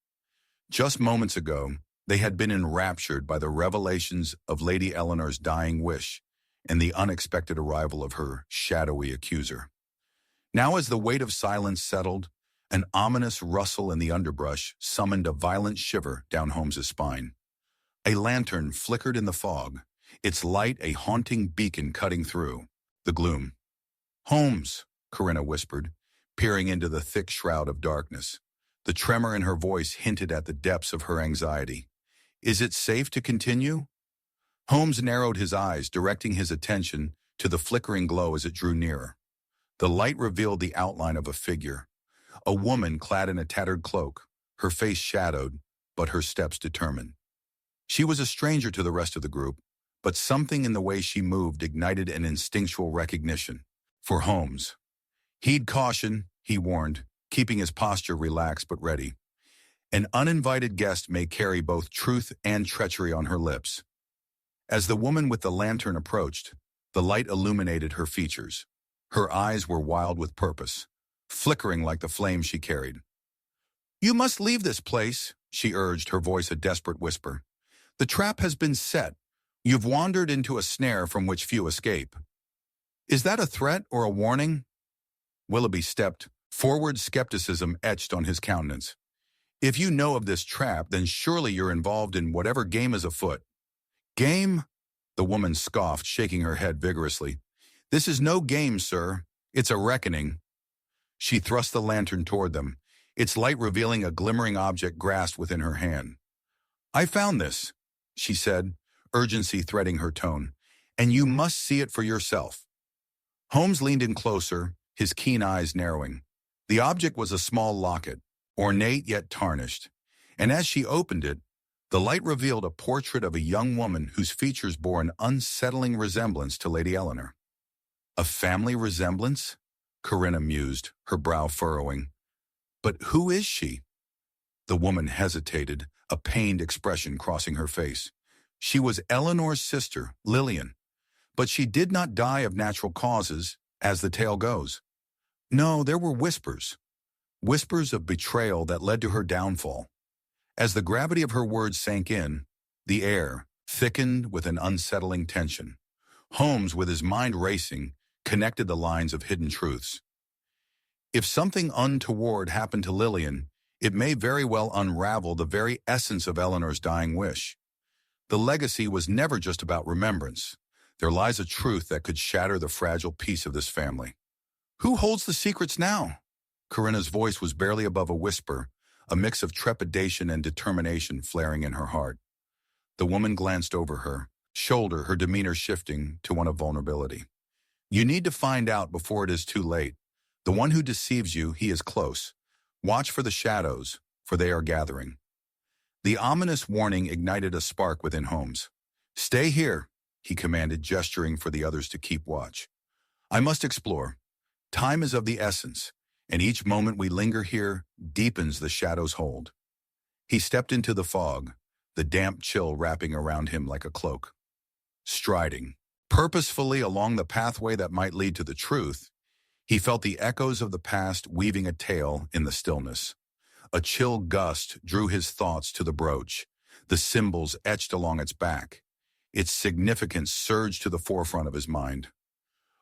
A: Just moments ago, they had been enraptured by the revelations of Lady Eleanor's dying wish and the unexpected arrival of her shadowy accuser. Now, as the weight of silence settled, an ominous rustle in the underbrush summoned a violent shiver down Holmes's spine. A lantern flickered in the fog, its light a haunting beacon cutting through the gloom. "Holmes," Corinna whispered, peering into the thick shroud of darkness. The tremor in her voice hinted at the depths of her anxiety. "Is it safe to continue?" Holmes narrowed his eyes, directing his attention to the flickering glow as it drew nearer. The light revealed the outline of a figure, a woman clad in a tattered cloak, her face shadowed, but her steps determined. She was a stranger to the rest of the group, but something in the way she moved ignited an instinctual recognition. For Holmes. "Heed caution," he warned, keeping his posture relaxed but ready. "An uninvited guest may carry both truth and treachery on her lips." As the woman with the lantern approached, the light illuminated her features. Her eyes were wild with purpose, flickering like the flame she carried. "You must leave this place," she urged, her voice a desperate whisper. "The trap has been set. You've wandered into a snare from which few escape." "Is that a threat or a warning?" Willoughby stepped forward, skepticism etched on his countenance. "If you know of this trap, then surely you're involved in whatever game is afoot." "Game?" The woman scoffed, shaking her head vigorously. "This is no game, sir. It's a reckoning." She thrust the lantern toward them, its light revealing a glimmering object grasped within her hand. "I found this," she said, urgency threading her tone, "and you must see it for yourself." Holmes leaned in closer, his keen eyes narrowing. The object was a small locket, ornate yet tarnished, and as she opened it, the light revealed a portrait of a young woman whose features bore an unsettling resemblance to Lady Eleanor. "A family resemblance?" Corinna mused, her brow furrowing. "But who is she?" The woman hesitated, a pained expression crossing her face. "She was Eleanor's sister, Lillian, but she did not die of natural causes, as the tale goes. No, there were whispers of betrayal that led to her downfall." As the gravity of her words sank in, the air thickened with an unsettling tension. Holmes, with his mind racing, connected the lines of hidden truths. If something untoward happened to Lillian, it may very well unravel the very essence of Eleanor's dying wish. The legacy was never just about remembrance. There lies a truth that could shatter the fragile peace of this family. "Who holds the secrets now?" Corinna's voice was barely above a whisper, a mix of trepidation and determination flaring in her heart. The woman glanced over her shoulder, her demeanor shifting to one of vulnerability. You need to find out before it is too late. The one who deceives you, he is close. Watch for the shadows, for they are gathering. The ominous warning ignited a spark within Holmes. Stay here, he commanded, gesturing for the others to keep watch. I must explore. Time is of the essence, and each moment we linger here deepens the shadow's hold. He stepped into the fog, the damp chill wrapping around him like a cloak. Striding purposefully along the pathway that might lead to the truth, he felt the echoes of the past weaving a tale in the stillness. A chill gust drew his thoughts to the brooch, the symbols etched along its back. Its significance surged to the forefront of his mind.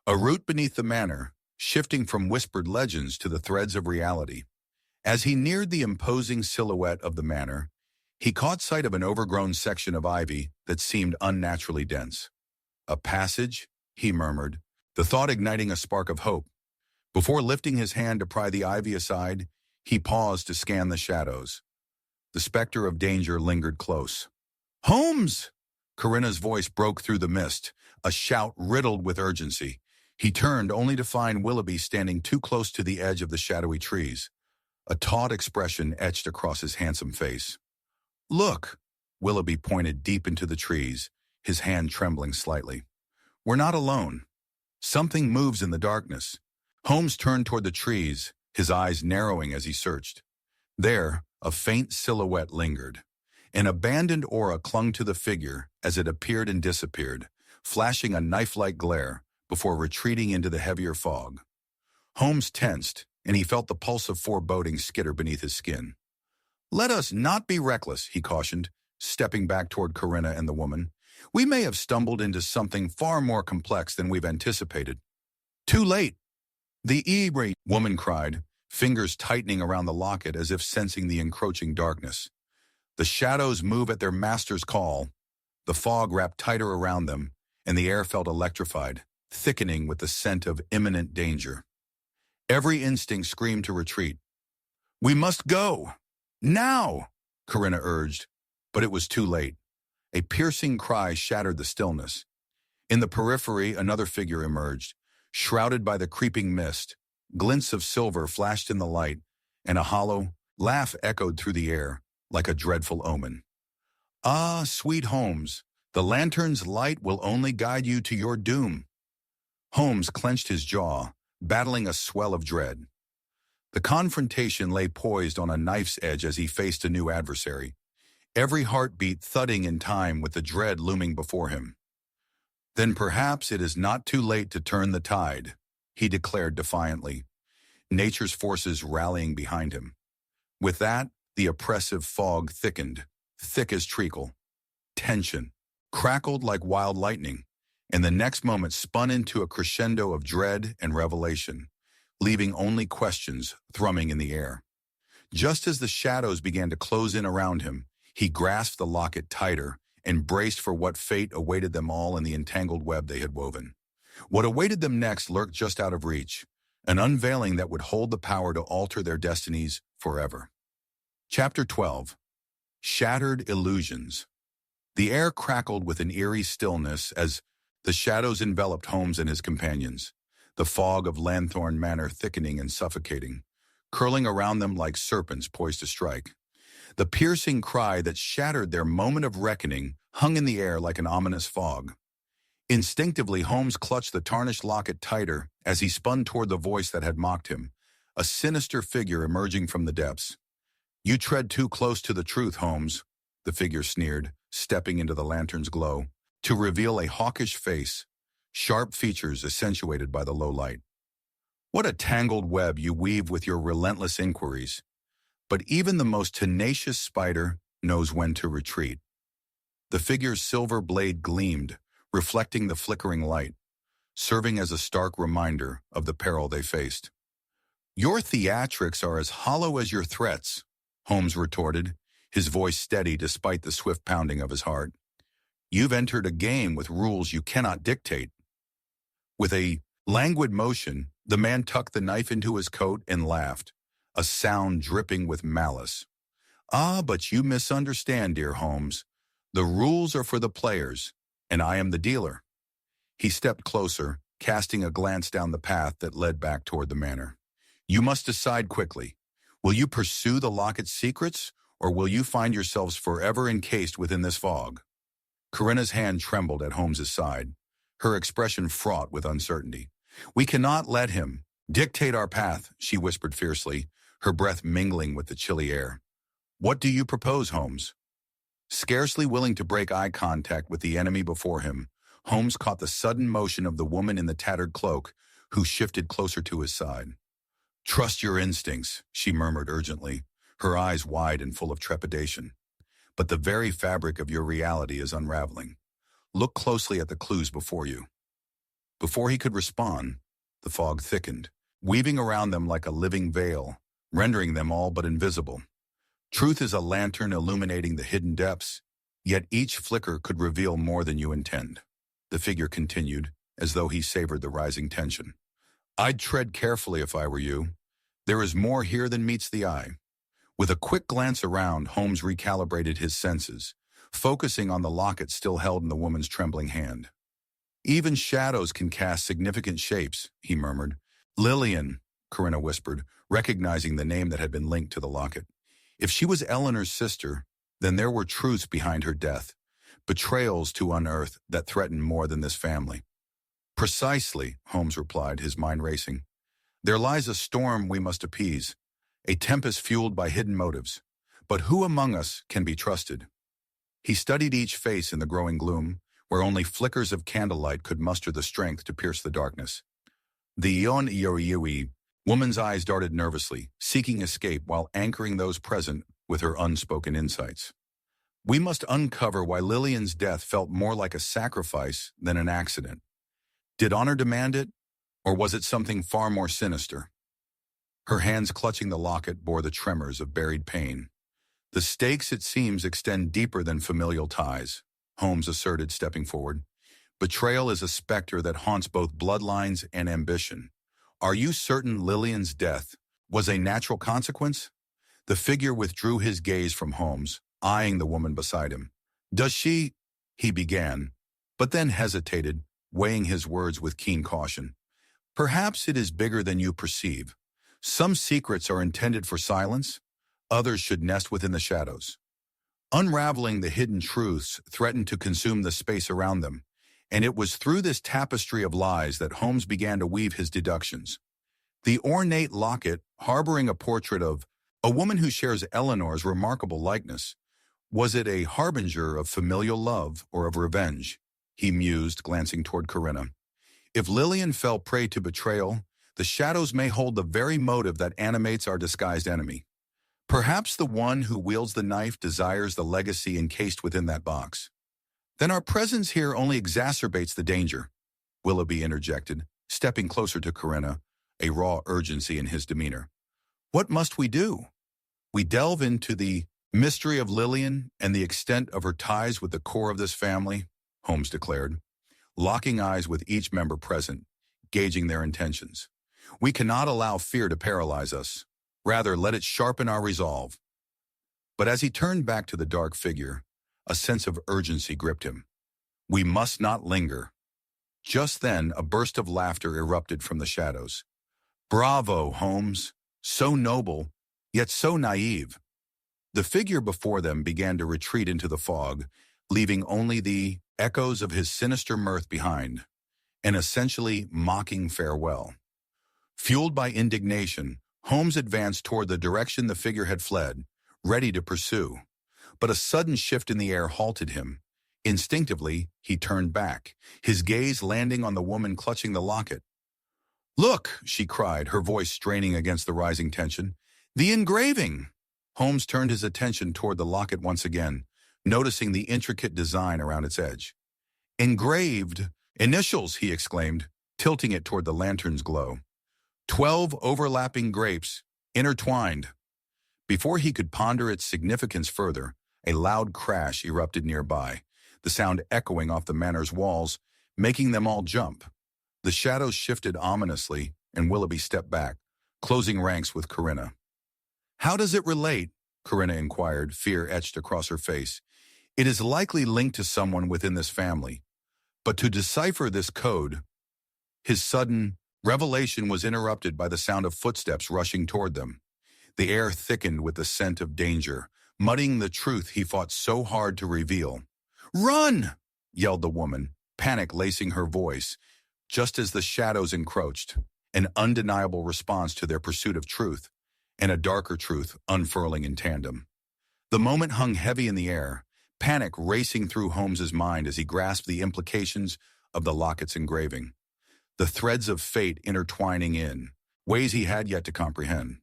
A: A route beneath the manor, shifting from whispered legends to the threads of reality. As he neared the imposing silhouette of the manor, he caught sight of an overgrown section of ivy that seemed unnaturally dense. A passage, he murmured, the thought igniting a spark of hope. Before lifting his hand to pry the ivy aside, he paused to scan the shadows. The specter of danger lingered close. Holmes! Corinna's voice broke through the mist, a shout riddled with urgency. He turned only to find Willoughby standing too close to the edge of the shadowy trees. A taut expression etched across his handsome face. Look! Willoughby pointed deep into the trees, his hand trembling slightly. We're not alone. Something moves in the darkness. Holmes turned toward the trees, his eyes narrowing as he searched. There, a faint silhouette lingered. An abandoned aura clung to the figure as it appeared and disappeared, flashing a knife-like glare before retreating into the heavier fog. Holmes tensed, and he felt the pulse of foreboding skitter beneath his skin. Let us not be reckless, he cautioned, stepping back toward Corinna and the woman. We may have stumbled into something far more complex than we've anticipated. Too late! The eerie woman cried, fingers tightening around the locket as if sensing the encroaching darkness. The shadows move at their master's call. The fog wrapped tighter around them, and the air felt electrified, thickening with the scent of imminent danger. Every instinct screamed to retreat. We must go! Now! Corinna urged, but it was too late. A piercing cry shattered the stillness. In the periphery, another figure emerged, shrouded by the creeping mist. Glints of silver flashed in the light, and a hollow laugh echoed through the air, like a dreadful omen. Ah, sweet Holmes, the lantern's light will only guide you to your doom. Holmes clenched his jaw, battling a swell of dread. The confrontation lay poised on a knife's edge as he faced a new adversary, every heartbeat thudding in time with the dread looming before him. Then perhaps it is not too late to turn the tide, he declared defiantly, nature's forces rallying behind him. With that, the oppressive fog thickened, thick as treacle. Tension crackled like wild lightning, and the next moment spun into a crescendo of dread and revelation, leaving only questions thrumming in the air. Just as the shadows began to close in around him, he grasped the locket tighter and braced for what fate awaited them all in the entangled web they had woven. What awaited them next lurked just out of reach, an unveiling that would hold the power to alter their destinies forever. Chapter 12. Shattered Illusions. The air crackled with an eerie stillness as the shadows enveloped Holmes and his companions, the fog of Lanthorn Manor thickening and suffocating, curling around them like serpents poised to strike. The piercing cry that shattered their moment of reckoning hung in the air like an ominous fog. Instinctively, Holmes clutched the tarnished locket tighter as he spun toward the voice that had mocked him, a sinister figure emerging from the depths. You tread too close to the truth, Holmes, the figure sneered, stepping into the lantern's glow, to reveal a hawkish face, sharp features accentuated by the low light. What a tangled web you weave with your relentless inquiries. But even the most tenacious spider knows when to retreat. The figure's silver blade gleamed, reflecting the flickering light, serving as a stark reminder of the peril they faced. Your theatrics are as hollow as your threats, Holmes retorted, his voice steady despite the swift pounding of his heart. You've entered a game with rules you cannot dictate. With a languid motion, the man tucked the knife into his coat and laughed, a sound dripping with malice. Ah, but you misunderstand, dear Holmes. The rules are for the players, and I am the dealer. He stepped closer, casting a glance down the path that led back toward the manor. "You must decide quickly. Will you pursue the locket's secrets, or will you find yourselves forever encased within this fog?" Corinna's hand trembled at Holmes's side, her expression fraught with uncertainty. "We cannot let him dictate our path," she whispered fiercely, her breath mingling with the chilly air. "What do you propose, Holmes?" Scarcely willing to break eye contact with the enemy before him, Holmes caught the sudden motion of the woman in the tattered cloak, who shifted closer to his side. "Trust your instincts," she murmured urgently, her eyes wide and full of trepidation. "But the very fabric of your reality is unraveling. Look closely at the clues before you." Before he could respond, the fog thickened, weaving around them like a living veil, rendering them all but invisible. Truth is a lantern illuminating the hidden depths, yet each flicker could reveal more than you intend. The figure continued, as though he savored the rising tension. "I'd tread carefully if I were you. There is more here than meets the eye." With a quick glance around, Holmes recalibrated his senses, focusing on the locket still held in the woman's trembling hand. "Even shadows can cast significant shapes," he murmured. "Lillian," Corinna whispered, recognizing the name that had been linked to the locket. If she was Eleanor's sister, then there were truths behind her death, betrayals to unearth that threatened more than this family. "Precisely," Holmes replied, his mind racing. "There lies a storm we must appease, a tempest fueled by hidden motives. But who among us can be trusted?" He studied each face in the growing gloom, where only flickers of candlelight could muster the strength to pierce the darkness. The Ion Ioriui woman's eyes darted nervously, seeking escape while anchoring those present with her unspoken insights. "We must uncover why Lillian's death felt more like a sacrifice than an accident. Did honor demand it, or was it something far more sinister?" Her hands clutching the locket bore the tremors of buried pain. "The stakes, it seems, extend deeper than familial ties," Holmes asserted, stepping forward. "Betrayal is a specter that haunts both bloodlines and ambition. Are you certain Lillian's death was a natural consequence?" The figure withdrew his gaze from Holmes, eyeing the woman beside him. "Does she—" he began, but then hesitated, weighing his words with keen caution. "Perhaps it is bigger than you perceive. Some secrets are intended for silence, others should nest within the shadows. Unraveling the hidden truths threatened to consume the space around them, and it was through this tapestry of lies that Holmes began to weave his deductions. The ornate locket, harboring a portrait of a woman who shares Eleanor's remarkable likeness. Was it a harbinger of familial love or of revenge? He mused, glancing toward Corinna. If Lillian fell prey to betrayal, the shadows may hold the very motive that animates our disguised enemy. Perhaps the one who wields the knife desires the legacy encased within that box. Then our presence here only exacerbates the danger, Willoughby interjected, stepping closer to Corinna, a raw urgency in his demeanor. What must we do? We delve into the mystery of Lillian and the extent of her ties with the core of this family, Holmes declared, locking eyes with each member present, gauging their intentions. We cannot allow fear to paralyze us. Rather, let it sharpen our resolve. But as he turned back to the dark figure, a sense of urgency gripped him. We must not linger. Just then, a burst of laughter erupted from the shadows. Bravo, Holmes! So noble, yet so naive. The figure before them began to retreat into the fog, leaving only the echoes of his sinister mirth behind, an essentially mocking farewell. Fueled by indignation, Holmes advanced toward the direction the figure had fled, ready to pursue. But a sudden shift in the air halted him. Instinctively, he turned back, his gaze landing on the woman clutching the locket. Look, she cried, her voice straining against the rising tension. The engraving! Holmes turned his attention toward the locket once again, noticing the intricate design around its edge. Engraved! Initials, he exclaimed, tilting it toward the lantern's glow. 12 overlapping grapes, intertwined. Before he could ponder its significance further, a loud crash erupted nearby, the sound echoing off the manor's walls, making them all jump. The shadows shifted ominously, and Willoughby stepped back, closing ranks with Corinna. How does it relate? Corinna inquired, fear etched across her face. It is likely linked to someone within this family. But to decipher this code, His sudden revelation was interrupted by the sound of footsteps rushing toward them. The air thickened with the scent of danger, muddying the truth he fought so hard to reveal. "Run!" yelled the woman, panic lacing her voice, just as the shadows encroached, an undeniable response to their pursuit of truth, and a darker truth unfurling in tandem. The moment hung heavy in the air, panic racing through Holmes's mind as he grasped the implications of the locket's engraving, the threads of fate intertwining in ways he had yet to comprehend.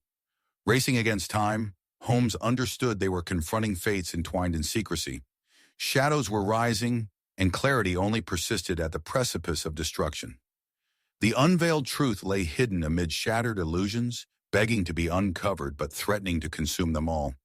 A: Racing against time, Holmes understood they were confronting fates entwined in secrecy. Shadows were rising, and clarity only persisted at the precipice of destruction. The unveiled truth lay hidden amid shattered illusions, begging to be uncovered but threatening to consume them all.